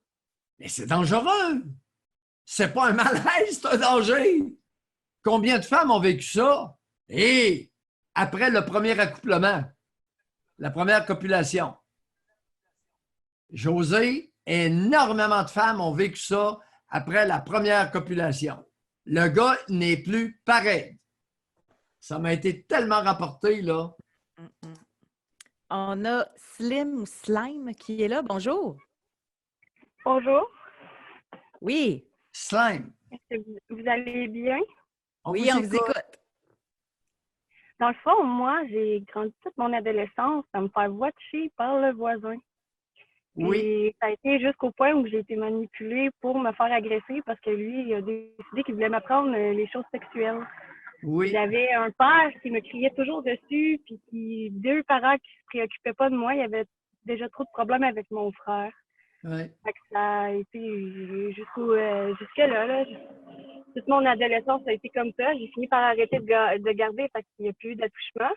Mais c'est dangereux. C'est pas un malaise, c'est un danger. Combien de femmes ont vécu ça? Et après le premier accouplement, la première copulation. José, énormément de femmes ont vécu ça après la première copulation. Le gars n'est plus pareil. Ça m'a été tellement rapporté, là. On a Slim ou Slime qui est là. Bonjour. Bonjour. Oui. Slime. Est-ce que vous allez bien? Oui, on vous écoute. Dans le fond, moi, j'ai grandi toute mon adolescence à me faire watcher par le voisin. Oui. Et ça a été jusqu'au point où j'ai été manipulée pour me faire agresser parce que lui, il a décidé qu'il voulait m'apprendre les choses sexuelles. Oui. J'avais un père qui me criait toujours dessus, puis deux parents qui se préoccupaient pas de moi. Il y avait déjà trop de problèmes avec mon frère. Oui. Fait que ça a été jusque-là, là. Toute mon adolescence, ça a été comme ça. J'ai fini par arrêter de garder parce qu'il n'y a plus eu d'attouchement.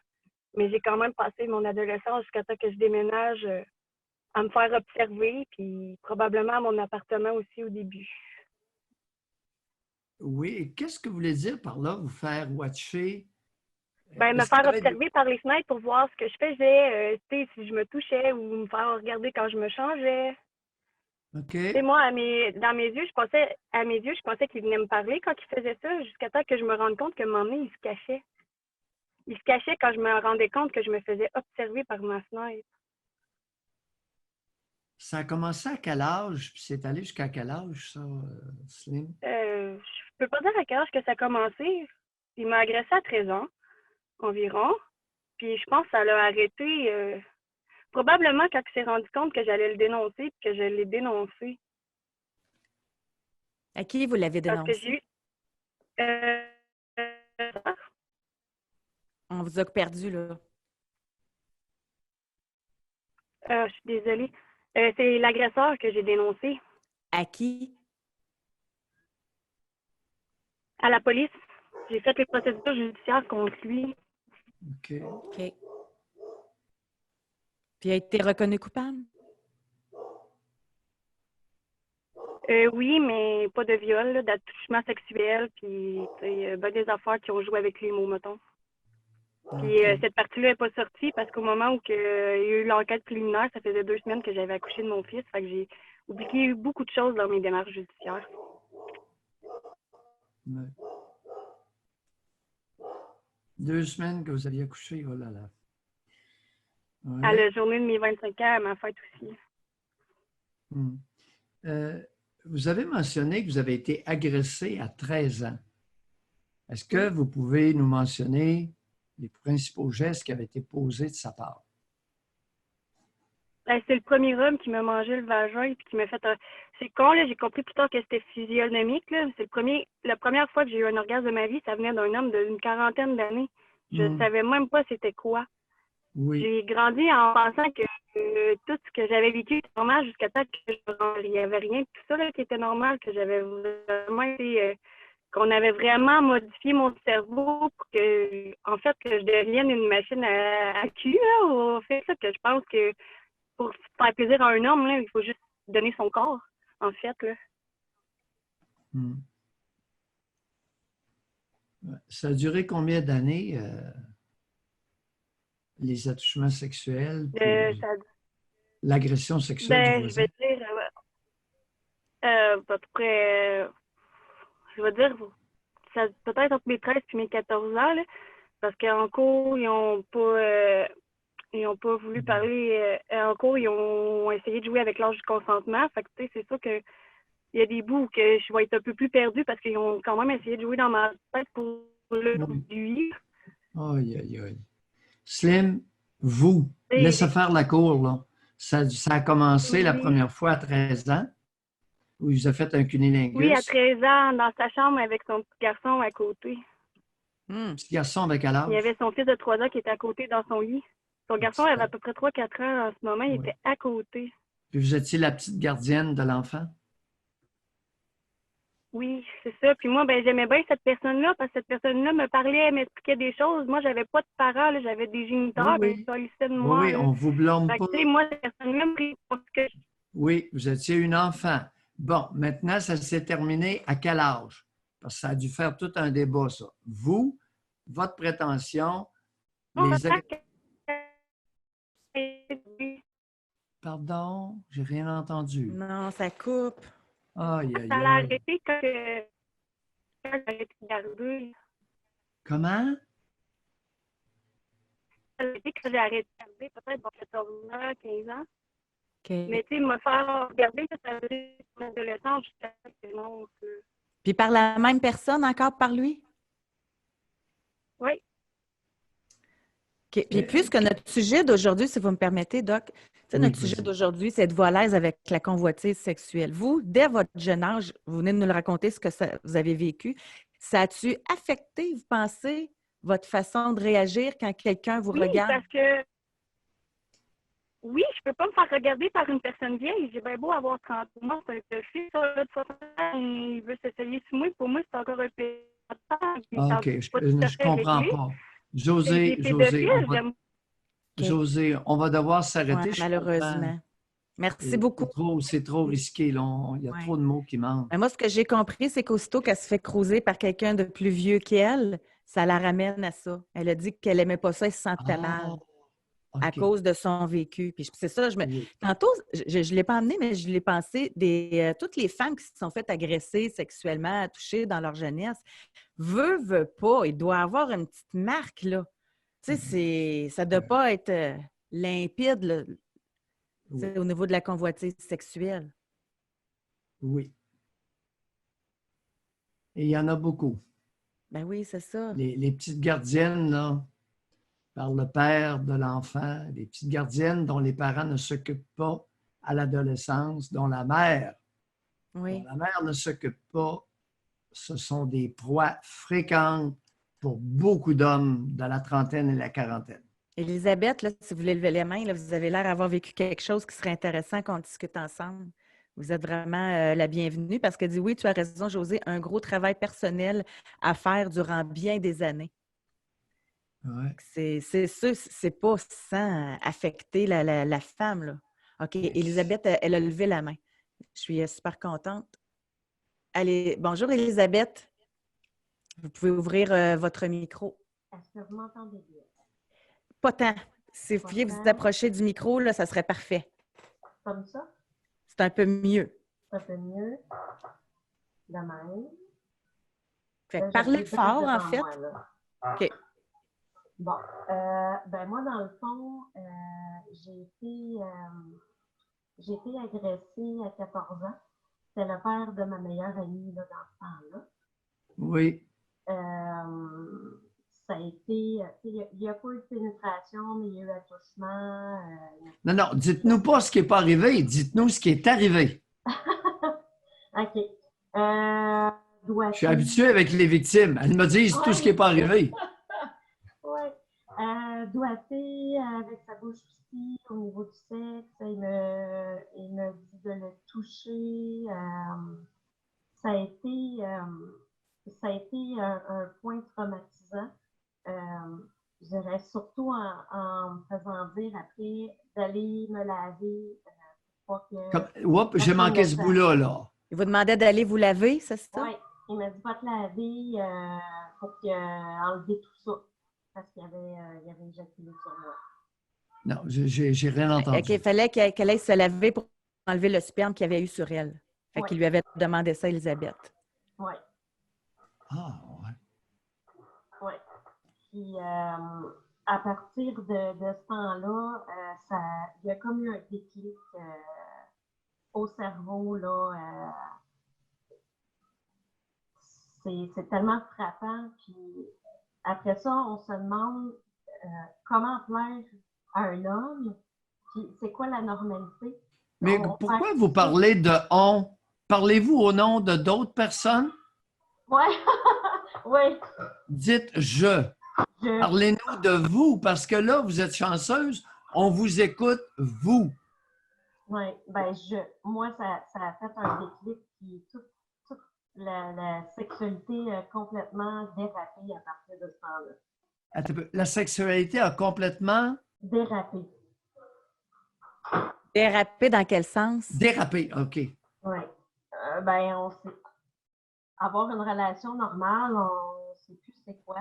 Mais j'ai quand même passé mon adolescence jusqu'à temps que je déménage à me faire observer, puis probablement à mon appartement aussi au début. Oui. Et qu'est-ce que vous voulez dire par là, vous faire watcher? Ben, me Est-ce qu'il faire y avait observer par les fenêtres pour voir ce que je faisais, si je me touchais ou me faire regarder quand je me changeais. OK. Tu sais, moi, à mes yeux, je pensais qu'il venait me parler quand il faisait ça, jusqu'à temps que je me rende compte que un moment donné, il se cachait. Il se cachait quand je me rendais compte que je me faisais observer par ma fenêtre. Ça a commencé à quel âge? Puis c'est allé jusqu'à quel âge, ça, Slim? Je peux pas dire à quel âge que ça a commencé. Il m'a agressé à 13 ans, environ. Puis je pense que ça l'a arrêté probablement quand il s'est rendu compte que j'allais le dénoncer puis que je l'ai dénoncé. À qui vous l'avez Parce que dénoncé? j'ai eu... On vous a perdu, là. je suis désolée. C'est l'agresseur que j'ai dénoncé À qui? à la police. J'ai fait les procédures judiciaires contre lui. OK. OK. Puis il a été reconnu coupable? Oui, mais pas de viol, là, d'attouchement sexuel, puis ben des affaires qui ont joué avec les mots, mettons. Puis OK. cette partie-là n'est pas sortie parce qu'au moment où il y a eu l'enquête préliminaire, ça faisait 2 semaines que j'avais accouché de mon fils. Fait que j'ai oublié beaucoup de choses dans mes démarches judiciaires. Ouais. 2 semaines que vous aviez accouché, oh là là. Ouais. À la journée de mes 25 ans, à ma fête aussi. Vous avez mentionné que vous avez été agressé à 13 ans. Est-ce que vous pouvez nous mentionner les principaux gestes qui avaient été posés de sa part? Ben, c'est le premier homme qui m'a mangé le vagin et qui m'a fait un... C'est con, là, j'ai compris plus tard que c'était physionomique. Là. C'est la première fois que j'ai eu un orgasme de ma vie, ça venait d'un homme d'une quarantaine d'années. Je ne savais même pas c'était quoi. Oui. J'ai grandi en pensant que tout ce que j'avais vécu était normal jusqu'à temps que il n'y avait rien de tout ça là, qui était normal, que j'avais vraiment été... qu'on avait vraiment modifié mon cerveau pour que, en fait, que je devienne une machine à cul, là, au fait là, que je pense que pour faire plaisir à un homme, là, il faut juste donner son corps, en fait. Là. Ça a duré combien d'années, les attouchements sexuels, l'agression sexuelle du voisin? Je vais dire, à peu près, je vais dire, ça, peut-être entre mes 13 et mes 14 ans, là, parce qu'en cours, ils n'ont pas voulu parler. En cours, ils ont essayé de jouer avec l'âge du consentement. Fait que, tu sais, c'est sûr que il y a des bouts que je vais être un peu plus perdue parce qu'ils ont quand même essayé de jouer dans ma tête pour le conduire. Aïe, aïe, aïe. Slim, Vous, Et- laissez faire la cour, là. Ça a commencé la Oui. première fois à 13 ans, où il vous a fait un Oui, à cunilingus. 13 ans, dans sa chambre avec son petit garçon à côté. Petit garçon avec quel Il y âge? avait son fils de 3 ans qui était à côté dans son lit. Son garçon avait à peu près 3-4 ans en ce moment, il Oui. était à côté. Puis vous étiez la petite gardienne de l'enfant? Oui, c'est ça. Puis moi, ben j'aimais bien cette personne-là parce que cette personne-là me parlait, m'expliquait des choses. Moi, j'avais pas de parents, là, j'avais des géniteurs, Oui, ben, oui. ils s'agissaient de Oui, moi. oui, Là. on ne vous blâme Fait pas. que, tu sais, moi, cette personne-là me prit pour ce que je... Oui, vous étiez une enfant. Bon, maintenant, ça s'est terminé à quel âge? Parce que ça a dû faire tout un débat, ça. Vous, votre prétention, les... Pardon, j'ai rien entendu. Non, ça coupe. Aïe, aïe, Ça l'a aïe. arrêté quand j'ai arrêté de garder. Comment? Ça l'a arrêté quand j'ai arrêté de garder, peut-être dans 14 ans, 15 ans. OK. Mais tu sais, me faire regarder, ça a duré mon adolescence jusqu'à que non. Puis par la même personne encore par lui? Oui. OK. Puis puisque notre sujet d'aujourd'hui, si vous me permettez, Doc, tu sais, Oui, notre sujet vas-y. d'aujourd'hui, c'est êtes-vous à l'aise avec la convoitise sexuelle? Vous, dès votre jeune âge, vous venez de nous le raconter, ce que vous avez vécu. Ça a-tu affecté, vous pensez, votre façon de réagir quand quelqu'un vous Oui, regarde? parce que oui, je peux pas me faire regarder par une personne vieille. J'ai bien beau avoir 30 mois, c'est un fils de 60 ans, il veut s'essayer sur moi. Pour moi, c'est encore un pédophile. Ah, OK, Pas tout à je fait comprends réglé. pas. C'est des pédophiles, j'aime. José, on va devoir Oui, s'arrêter. Je comprends. malheureusement. Merci beaucoup. C'est trop risqué. Là. Il y a Ouais. trop de mots qui manquent. Mais moi, ce que j'ai compris, c'est qu'aussitôt qu'elle se fait croiser par quelqu'un de plus vieux qu'elle, ça la ramène à ça. Elle a dit qu'elle n'aimait pas ça, elle se sentait mal à OK. cause de son vécu. Puis c'est ça, Oui. tantôt, je ne l'ai pas amené, mais je l'ai pensé, toutes les femmes qui se sont faites agresser sexuellement, toucher dans leur jeunesse, veut pas, il doit avoir une petite marque, là. Tu sais, ça ne doit pas être limpide, là, Oui. au niveau de la convoitise sexuelle. Oui. Et il y en a beaucoup. Ben oui, c'est ça. Les petites gardiennes, là, par le père de l'enfant, les petites gardiennes dont les parents ne s'occupent pas à l'adolescence, dont la mère Oui. ne s'occupe pas, ce sont des proies fréquentes pour beaucoup d'hommes de la trentaine et la quarantaine. Élisabeth, là, si vous voulez lever les mains, là, vous avez l'air d'avoir vécu quelque chose qui serait intéressant qu'on discute ensemble. Vous êtes vraiment la bienvenue parce qu'elle dit oui, tu as raison, José, un gros travail personnel à faire durant bien des années. Ouais. C'est sûr, c'est pas sans affecter la femme, là. OK, Élisabeth, elle a levé la main. Je suis super contente. Allez, bonjour Élisabeth. Vous pouvez ouvrir votre micro. Est-ce que vous m'entendez bien? Pas tant. Si vous pouviez vous approcher du micro, là, ça serait parfait. Comme ça? C'est un peu mieux. Un peu mieux. De même. Fait Là, que j'ai parlez le brief fort, devant en fait. moi, là. OK. Bon. Ben moi, dans le fond, j'ai été agressée à 14 ans. C'est le père de ma meilleure amie là, dans ce temps-là. Oui. Ça a été... Il n'y a pas eu de pénétration, mais il y a eu attouchement. Non, dites-nous pas ce qui n'est pas arrivé. Dites-nous ce qui est arrivé. OK. Je suis habitué avec les victimes. Elles me disent tout ce qui n'est pas arrivé. Oui. Doigté avec sa bouche aussi au niveau du sexe. Il me dit de le toucher. Ça a été un point traumatisant. Je dirais surtout en me faisant dire après d'aller me laver. J'ai manqué ce bout-là. Là. Il vous demandait d'aller vous laver, c'est ça? Oui. Il m'a dit pas te laver pour enlever tout ça. Parce qu'il avait éjaculé sur moi. Non, j'ai rien entendu. OK, il fallait qu'elle aille se laver pour enlever le sperme qu'il y avait eu sur elle. Fait qu'il lui avait demandé ça, Elisabeth. Oui. Ah, ouais. Oui. Puis, à partir de ce temps-là, il y a comme eu un déclic au cerveau, là. C'est tellement frappant. Puis, après ça, on se demande comment plaire à un homme. Puis c'est quoi la normalité? Mais On pourquoi fait vous ça. parlez de on? Parlez-vous au nom de d'autres personnes? Ouais, oui. Dites je. Je, Parlez-nous de vous, parce que là, vous êtes chanceuse. On vous écoute, vous. ouais, ben moi, ça a fait un déclic, puis toute la sexualité a complètement dérapé à partir de ce temps-là. Attends un peu. La sexualité a complètement Dérapé, Dérapé dans quel sens? dérapé. OK. oui. Ben, on sait, avoir une relation normale, on sait plus c'est quoi.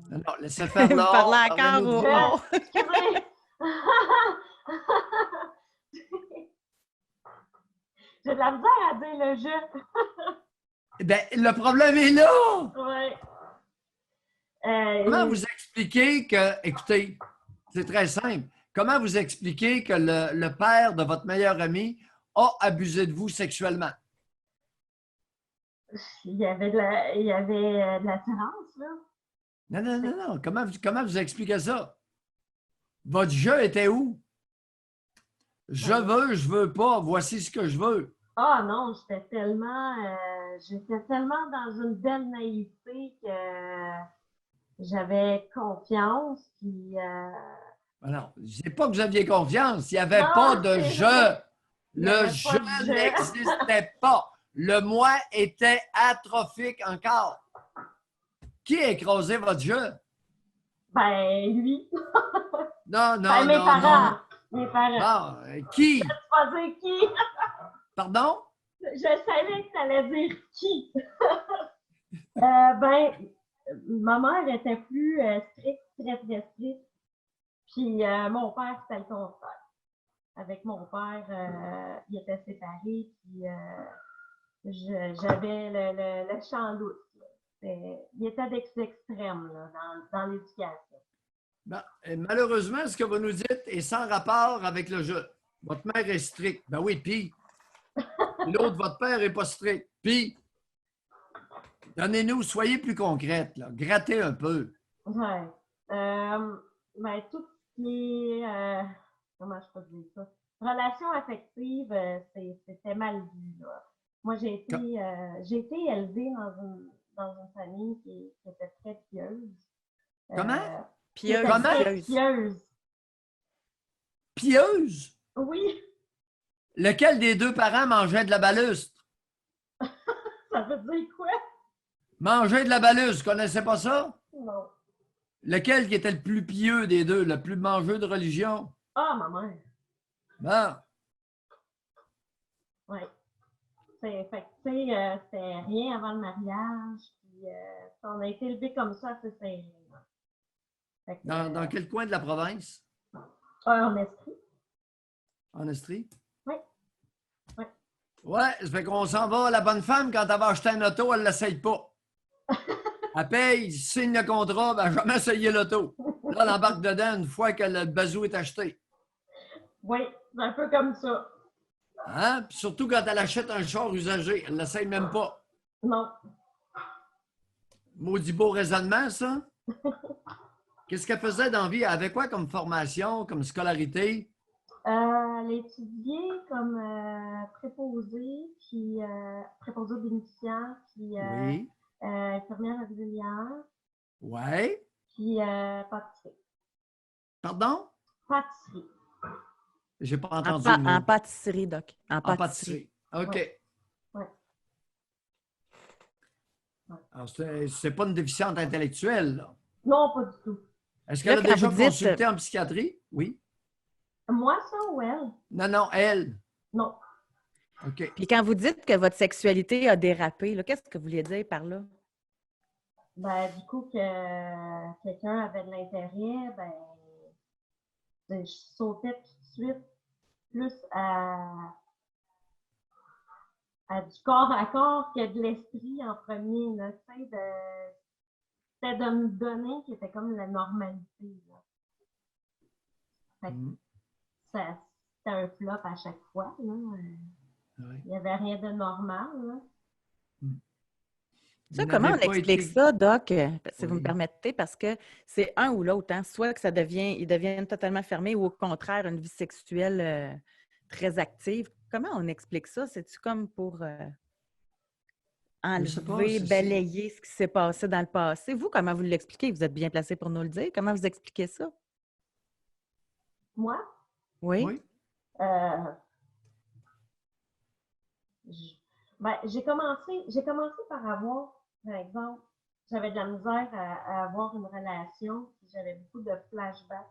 Non, laissez faire Vous là. parlez Parlez-nous encore de au vous. on. Excusez! J'ai de la misère à dire le jeu. Ben, le problème est là. Ouais. Comment vous expliquez que, écoutez, c'est très simple. Comment vous expliquez que le père de votre meilleur ami a abusé de vous sexuellement? Il y avait de l'attirance, là. Non, non, non, non. Comment vous expliquez ça? Votre jeu était où? Je veux pas. Voici ce que je veux. Ah non, j'étais tellement dans une belle naïveté que j'avais confiance, puis Ben non, je ne dis pas que vous aviez confiance. Il n'y avait non, pas de c'est je. vrai. Il y Le avait je pas de jeu. n'existait pas. Le moi était atrophique encore. Qui a écrasé votre jeu? Ben, lui. Non, Ben, non, mes non, parents. non. Mes parents. Bon, qui? Je sais pas dire qui. Pardon? Je savais que tu allais dire qui. Ben, ma mère était plus stricte, très, très stricte. Puis mon père, c'était le contraire. Avec mon père, il était séparé, puis j'avais le champ lousse. Il était d'extrême là, dans l'éducation. Ben, malheureusement, ce que vous nous dites est sans rapport avec le jeu. Votre mère est stricte. Ben oui, puis l'autre, votre père n'est pas strict. Puis, donnez-nous, soyez plus concrète, là. Grattez un peu. Ouais. Ben, tout ce qui est, comment je peux dire ça? Relation affective, c'était mal vu, là. Moi, j'ai été élevée dans une famille qui était très pieuse. Comment? Qui était Pieuse, très pieuse. pieuse. Pieuse? Oui, Lequel des deux parents mangeait de la balustre? ça veut dire quoi? Manger de la balustre, vous connaissez pas ça? Non. Lequel qui était le plus pieux des deux, le plus mangeux de religion? Ah, ma mère. Bon. Oui. Fait que, tu sais, c'était rien avant le mariage. Puis, on a été élevés comme ça, c'est serré. Fait que, Dans quel coin de la province? en esprit. En Estrie? Oui. Oui. Ouais, ça fait qu'on s'en va. La bonne femme, quand elle va acheter un auto, elle ne l'essaye pas. Elle paye, signe le contrat, ben, elle n'a jamais essayé l'auto. Là, elle embarque dedans une fois que le bazou est acheté. Oui, c'est un peu comme ça. Hein? Puis surtout quand elle achète un char usagé, elle ne l'essaye même pas. Non. Maudit beau raisonnement, ça. Qu'est-ce qu'elle faisait dans la vie? Elle avait quoi comme formation, comme scolarité? Elle étudiait comme préposée, puis préposée aux bénéficiaires, puis Oui. infirmière auxiliaire, Ouais. puis pâtisserie. Pardon? Pâtisserie. J'ai pas En, entendu pa- le mot. en pâtisserie, Doc. En En pâtisserie. pâtisserie. OK. Ouais. Ouais. Alors, c'est pas une déficiente intellectuelle, là. Non, pas du tout. Est-ce Là, qu'elle a quand déjà vous dites- consulté en psychiatrie? Oui. Moi, ça ou elle? Non, non, elle. Non. OK. Puis quand vous dites que votre sexualité a dérapé, là, qu'est-ce que vous voulez dire par là? Ben, du coup, que quelqu'un avait de l'intérêt, je sautais tout de suite plus à du corps à corps que de l'esprit en premier, là, tu sais, c'était de me donner qui était comme la normalité, là. Fait que Mm. c'était un flop à chaque fois, là. Oui. Il n'y avait rien de normal, là. Ça, Vous comment on n'avez pas explique été... ça, Doc, si vous me Oui. permettez, parce que c'est un ou l'autre, hein? Soit que ils deviennent totalement fermés ou au contraire, une vie sexuelle très active. Comment on explique ça? C'est-tu comme pour Je sais pas, enlever, balayer ce qui s'est passé dans le passé? Vous, comment vous l'expliquez? Vous êtes bien placé pour nous le dire. Comment vous expliquez ça? Moi, Oui? Oui. euh, ben, j'ai commencé par avoir, par exemple, j'avais de la misère à avoir une relation, puis j'avais beaucoup de flashbacks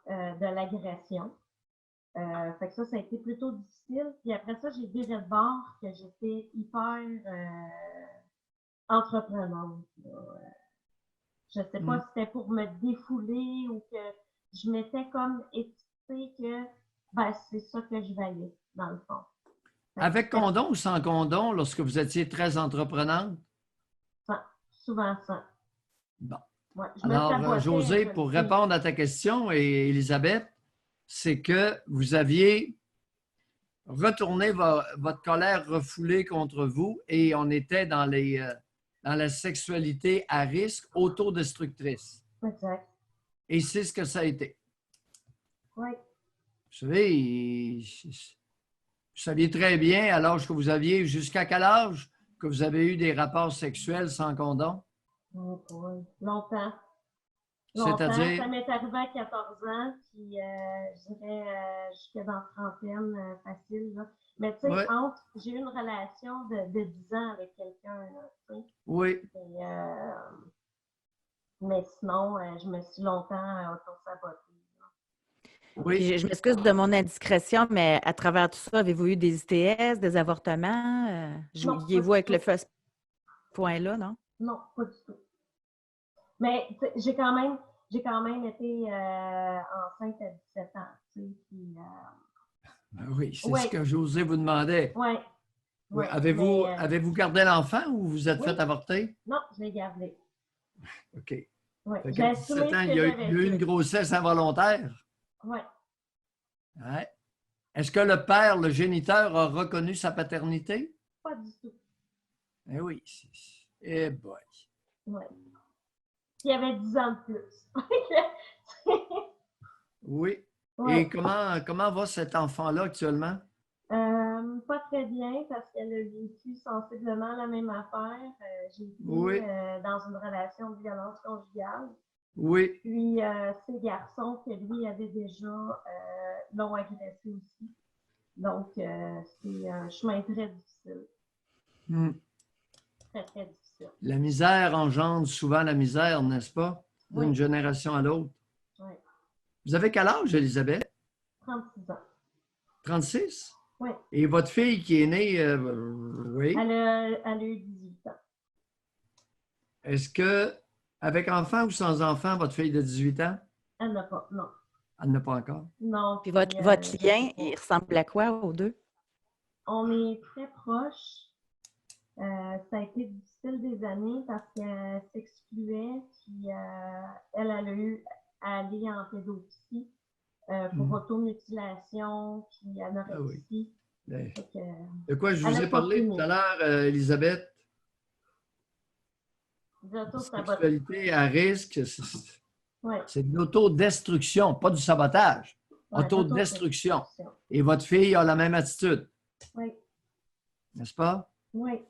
de l'agression. Fait que ça a été plutôt difficile. Puis après ça, j'ai viré de bord que j'étais hyper entreprenante. Je sais pas si c'était pour me défouler ou que je m'étais comme éthiquée que ben, c'est ça que je valais, dans le fond. Avec condom ou sans condom, lorsque vous étiez très entreprenante? Souvent ça. Bon. Ouais, je me Alors, sabotais, José, je pour le sais. répondre à ta question, et Élisabeth, c'est que vous aviez retourné votre colère refoulée contre vous et on était dans la sexualité à risque autodestructrice. Exact. Et c'est ce que ça a été. Oui. Vous savez, vous saviez très bien, à l'âge que vous aviez, jusqu'à quel âge que vous avez eu des rapports sexuels sans condom? Oh boy. Longtemps. C'est-à-dire? Ça m'est arrivé à 14 ans, puis je dirais jusque dans la trentaine, facile. Là. Mais tu sais, Oui. j'ai eu une relation de 10 ans avec quelqu'un, là, tu sais. Oui. Et, mais sinon, je me suis longtemps auto-sabotée. Oui. Puis je m'excuse de mon indiscrétion, mais à travers tout ça, avez-vous eu des ITS, des avortements? Non, Jouiez-vous pas avec du le tout. first point-là, non? Non, pas du tout. Mais j'ai quand même été enceinte à 17 ans, tu sais, puis... Ben oui, c'est ouais. ce que José vous demandait. Oui. Oui. Ouais, Avez-vous gardé l'enfant ou vous êtes oui. fait avorter? Non, je l'ai gardé. OK. Oui. Fait J'ai qu'à assumé 17 ans, ce il que y a j'avais eu une fait. grossesse involontaire. Oui. Ouais. Est-ce que le père, le géniteur, a reconnu sa paternité? Pas du tout. Eh oui. Eh boy. Oui. Il y avait 10 ans de plus. Oui. Ouais. Et comment va cet enfant-là actuellement? Pas très bien parce qu'elle a vécu sensiblement la même affaire. J'ai été Oui. dans une relation de violence conjugale. Oui. Puis ces garçons que lui avait déjà l'ont agressé aussi. Donc c'est un chemin très difficile. Très, très difficile. La misère engendre souvent la misère, n'est-ce pas? D'une Oui. génération à l'autre. Oui. Vous avez quel âge, Élisabeth? 36 ans. 36? Oui. Et votre fille qui est née, oui. Elle a eu 18 ans. Est-ce que, avec enfant ou sans enfant, votre fille de 18 ans? Elle n'a pas, non. Elle n'a pas encore. Non. Puis votre lien, il ressemble à quoi aux deux? On est très proches. Ça a été difficile des années parce qu'elle s'excluait, puis elle a eu à aller en pédopsie pour automutilation, puis anorexie. Ah oui. Que, de quoi je vous ai parlé tout à l'heure, Élisabeth? Sexualité à risque, c'est de l'autodestruction, pas du sabotage. Ouais, autodestruction. Et votre fille a la même attitude. Oui. N'est-ce pas? Oui.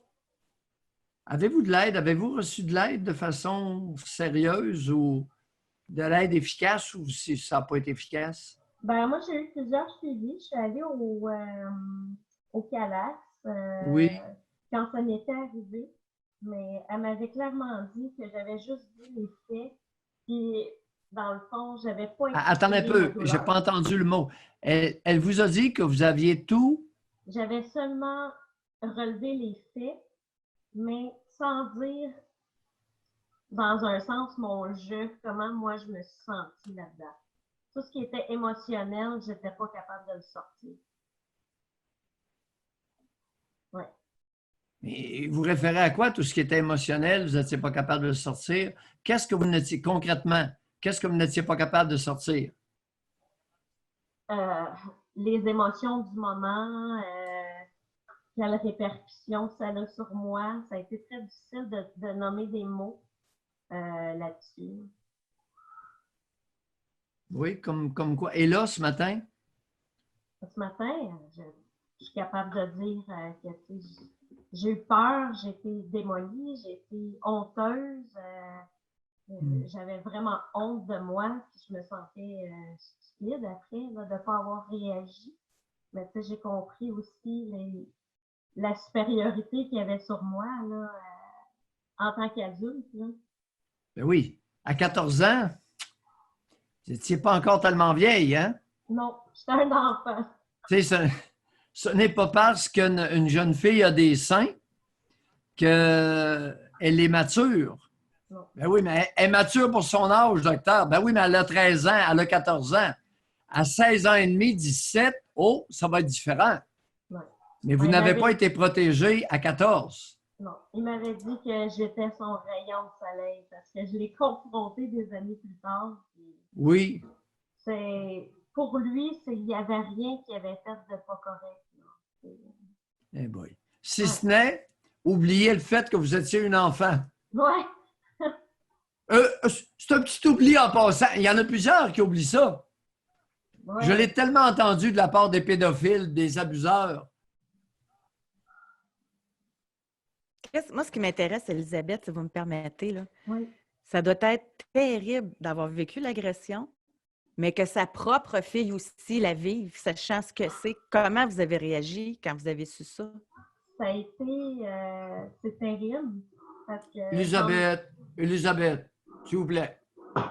Avez-vous de l'aide? Avez-vous reçu de l'aide de façon sérieuse ou de l'aide efficace ou si ça n'a pas été efficace? Ben, moi, j'ai eu plusieurs suivis. Je suis allée au CALAS oui. Quand ça m'était arrivé, mais elle m'avait clairement dit que j'avais juste vu les faits, puis dans le fond, je n'avais pas... Attendez un peu, je n'ai pas entendu le mot. Elle vous a dit que vous aviez tout? J'avais seulement relevé les faits, mais sans dire, dans un sens, mon jeu, comment moi je me suis sentie là-dedans. Tout ce qui était émotionnel, je n'étais pas capable de le sortir. Oui. Et vous référez à quoi, tout ce qui était émotionnel, vous n'étiez pas capable de le sortir? Qu'est-ce que vous n'étiez, concrètement, qu'est-ce que vous n'étiez pas capable de sortir? Les émotions du moment, quelles répercussions ça a sur moi. Ça a été très difficile de nommer des mots là-dessus. Oui, comme quoi. Et là, ce matin? Ce matin, je suis capable de dire que j'ai eu peur, j'ai été démolie, j'ai été honteuse. J'avais vraiment honte de moi, puis je me sentais stupide après là, de ne pas avoir réagi. Mais tu sais, j'ai compris aussi la supériorité qu'il y avait sur moi là, en tant qu'adulte. Ben oui, à 14 ans, tu n'étais pas encore tellement vieille, hein? Non, j'étais un enfant. Tu sais, ce n'est pas parce qu'une jeune fille a des seins qu'elle est mature. Non. Ben oui, mais elle est mature pour son âge, docteur. Ben oui, mais elle a 13 ans, elle a 14 ans. À 16 ans et demi, 17, oh, ça va être différent. Ouais. Mais vous n'avez pas été protégé à 14. Non, il m'avait dit que j'étais son rayon de soleil parce que je l'ai confronté des années plus tard. Oui. Pour lui, il n'y avait rien qui avait fait de pas correct. Eh boy. Si ce n'est, oubliez le fait que vous étiez une enfant. Ouais. C'est un petit oubli en passant. Il y en a plusieurs qui oublient ça. Ouais. Je l'ai tellement entendu de la part des pédophiles, des abuseurs. Moi, ce qui m'intéresse, Elisabeth, si vous me permettez, là, Oui. ça doit être terrible d'avoir vécu l'agression, mais que sa propre fille aussi la vive, sachant ce que c'est. Comment vous avez réagi quand vous avez su ça? Ça a été... c'est terrible. Parce que, Elisabeth, s'il vous plaît.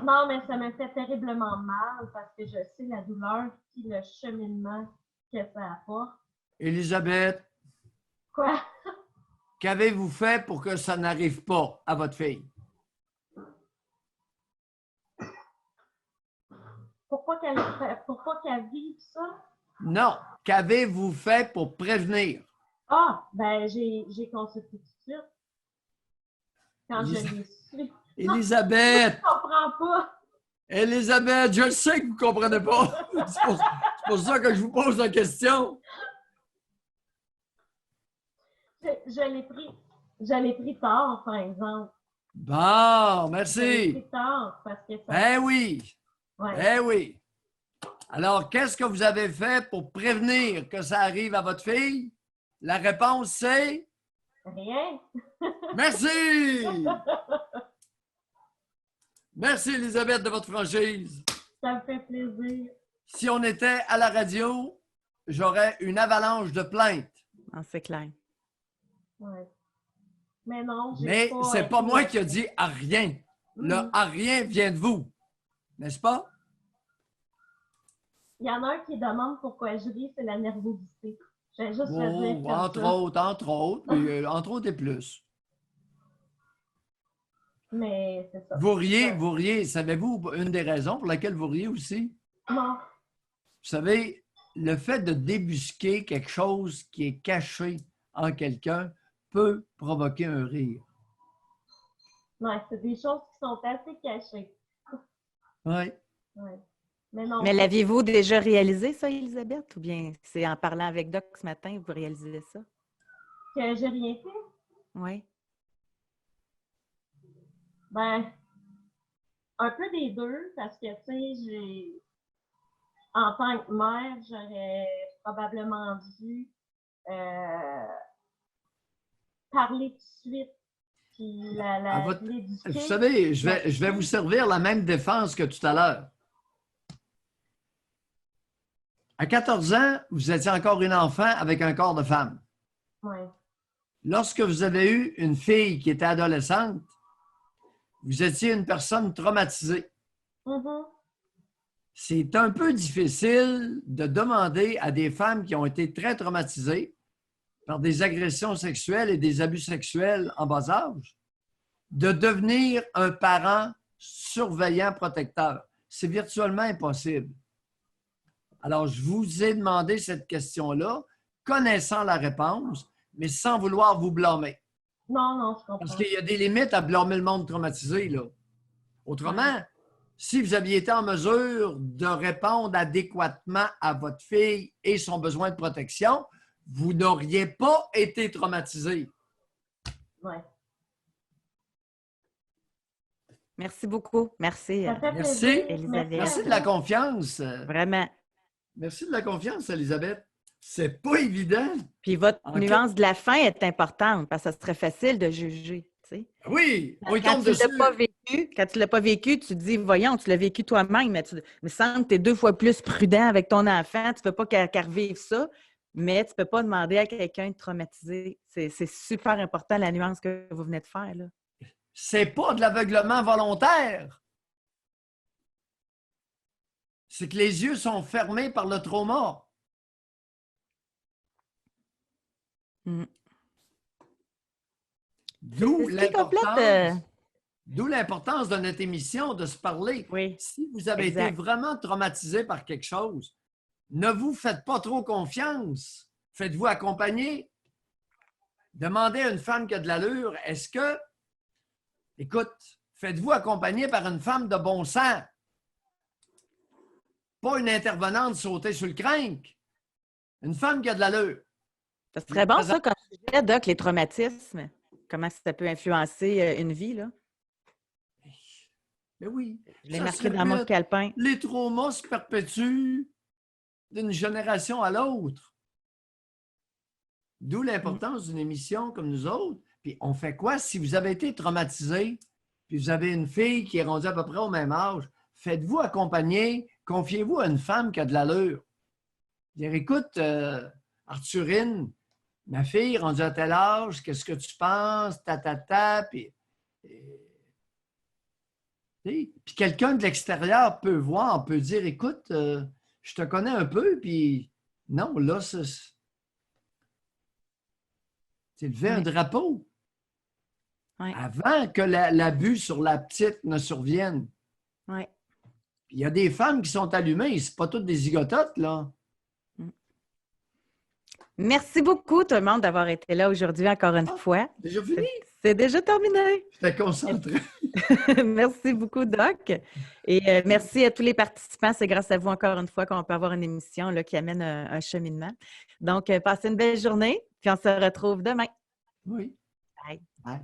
non, mais ça me fait terriblement mal parce que je sais la douleur et le cheminement que ça apporte. Elisabeth. Quoi? Qu'avez-vous fait pour que ça n'arrive pas à votre fille? Pourquoi qu'elle vive ça? Non. Qu'avez-vous fait pour prévenir? Ah, ben j'ai consulté tout de suite. Quand je l'ai su. Elisabeth! Je comprends pas. Elisabeth, je sais que vous ne comprenez pas. C'est pour ça que je vous pose la question. Je l'ai pris tard, par exemple. Bon, Je l'ai merci. pris tard parce que ça... Ben oui. Ouais. Ben oui. Alors, qu'est-ce que vous avez fait pour prévenir que ça arrive à votre fille? La réponse, c'est... Rien. Merci! Merci, Elisabeth, de votre franchise. Ça me fait plaisir. Si on était à la radio, j'aurais une avalanche de plaintes. Ah, c'est clair. Ouais. Mais non, Mais c'est pas moi qui ai dit à rien. Le à rien vient de vous. N'est-ce pas? Il y en a un qui demande pourquoi je ris, c'est la nervosité. J'ai juste le dire comme entre ça. entre autres et plus. Mais c'est ça. Vous riez. Savez-vous une des raisons pour laquelle vous riez aussi? Non. Vous savez, le fait de débusquer quelque chose qui est caché en quelqu'un peut provoquer un rire. Ouais, c'est des choses qui sont assez cachées. Oui. Ouais. Mais non. Mais l'aviez-vous déjà réalisé, ça, Elisabeth? Ou bien c'est en parlant avec Doc ce matin que vous réalisez ça? Que j'ai rien fait? Oui. Ben, un peu des deux, parce que, tu sais, en tant que mère, j'aurais probablement dû parler tout de suite, puis l'éduquer. Vous savez, je vais vous servir la même défense que tout à l'heure. À 14 ans, vous étiez encore une enfant avec un corps de femme. Oui. Lorsque vous avez eu une fille qui était adolescente, vous étiez une personne traumatisée. Mm-hmm. C'est un peu difficile de demander à des femmes qui ont été très traumatisées par des agressions sexuelles et des abus sexuels en bas âge de devenir un parent surveillant protecteur. C'est virtuellement impossible. Alors, je vous ai demandé cette question-là, connaissant la réponse, mais sans vouloir vous blâmer. Non, je comprends. Parce qu'il y a des limites à blâmer le monde traumatisé, là. Autrement, si vous aviez été en mesure de répondre adéquatement à votre fille et son besoin de protection, vous n'auriez pas été traumatisé. Ouais. Merci beaucoup. Merci, Ça fait Merci. plaisir. Elisabeth. Merci de la confiance. vraiment. Merci de la confiance, Elisabeth. C'est pas évident. Puis votre En nuance de la fin est importante parce que ça serait facile de juger. Tu sais. Oui, on y Quand tombe tu dessus. l'as pas vécu, quand tu l'as pas vécu, tu te dis, voyons, tu l'as vécu toi-même, mais il me semble que tu es 2 fois plus prudent avec ton enfant. Tu ne veux pas qu'elle revive ça, mais tu ne peux pas demander à quelqu'un de traumatiser. C'est super important, la nuance que vous venez de faire, là. C'est pas de l'aveuglement volontaire. C'est que les yeux sont fermés par le trauma. Mm. D'où C'est ce qui complète, l'importance de notre émission de se parler. Oui, Si vous avez exact. été vraiment traumatisé par quelque chose, ne vous faites pas trop confiance. Faites-vous accompagner. Demandez à une femme qui a de l'allure, est-ce que, écoute, faites-vous accompagner par une femme de bon sens. Pas une intervenante sautée sur le crinque. Une femme qui a de l'allure. Ça serait bon, ça, comme sujet, Doc, les traumatismes. Comment ça peut influencer une vie, là? Mais oui. Je l'ai ça marqué se dans mon répète. calepin. Les traumas se perpétuent d'une génération à l'autre. D'où l'importance d'une émission comme nous autres. Puis on fait quoi si vous avez été traumatisé, puis vous avez une fille qui est rendue à peu près au même âge? Faites-vous accompagner, confiez-vous à une femme qui a de l'allure. Dire, écoute, Arthurine, ma fille rendue à tel âge, qu'est-ce que tu penses? Puis quelqu'un de l'extérieur peut voir, peut dire, écoute, je te connais un peu, puis non, là, c'est lever un drapeau. Oui. Avant que l'abus sur la petite ne survienne. Oui. Il y a des femmes qui sont allumées, c'est pas toutes des zigototes, là. Merci beaucoup, tout le monde, d'avoir été là aujourd'hui encore une fois. Déjà fini? C'est déjà terminé. J'étais concentré. Merci beaucoup, Doc. Et merci à tous les participants. C'est grâce à vous, encore une fois, qu'on peut avoir une émission là, qui amène un cheminement. Donc, passez une belle journée, puis on se retrouve demain. Oui. Bye. Bye.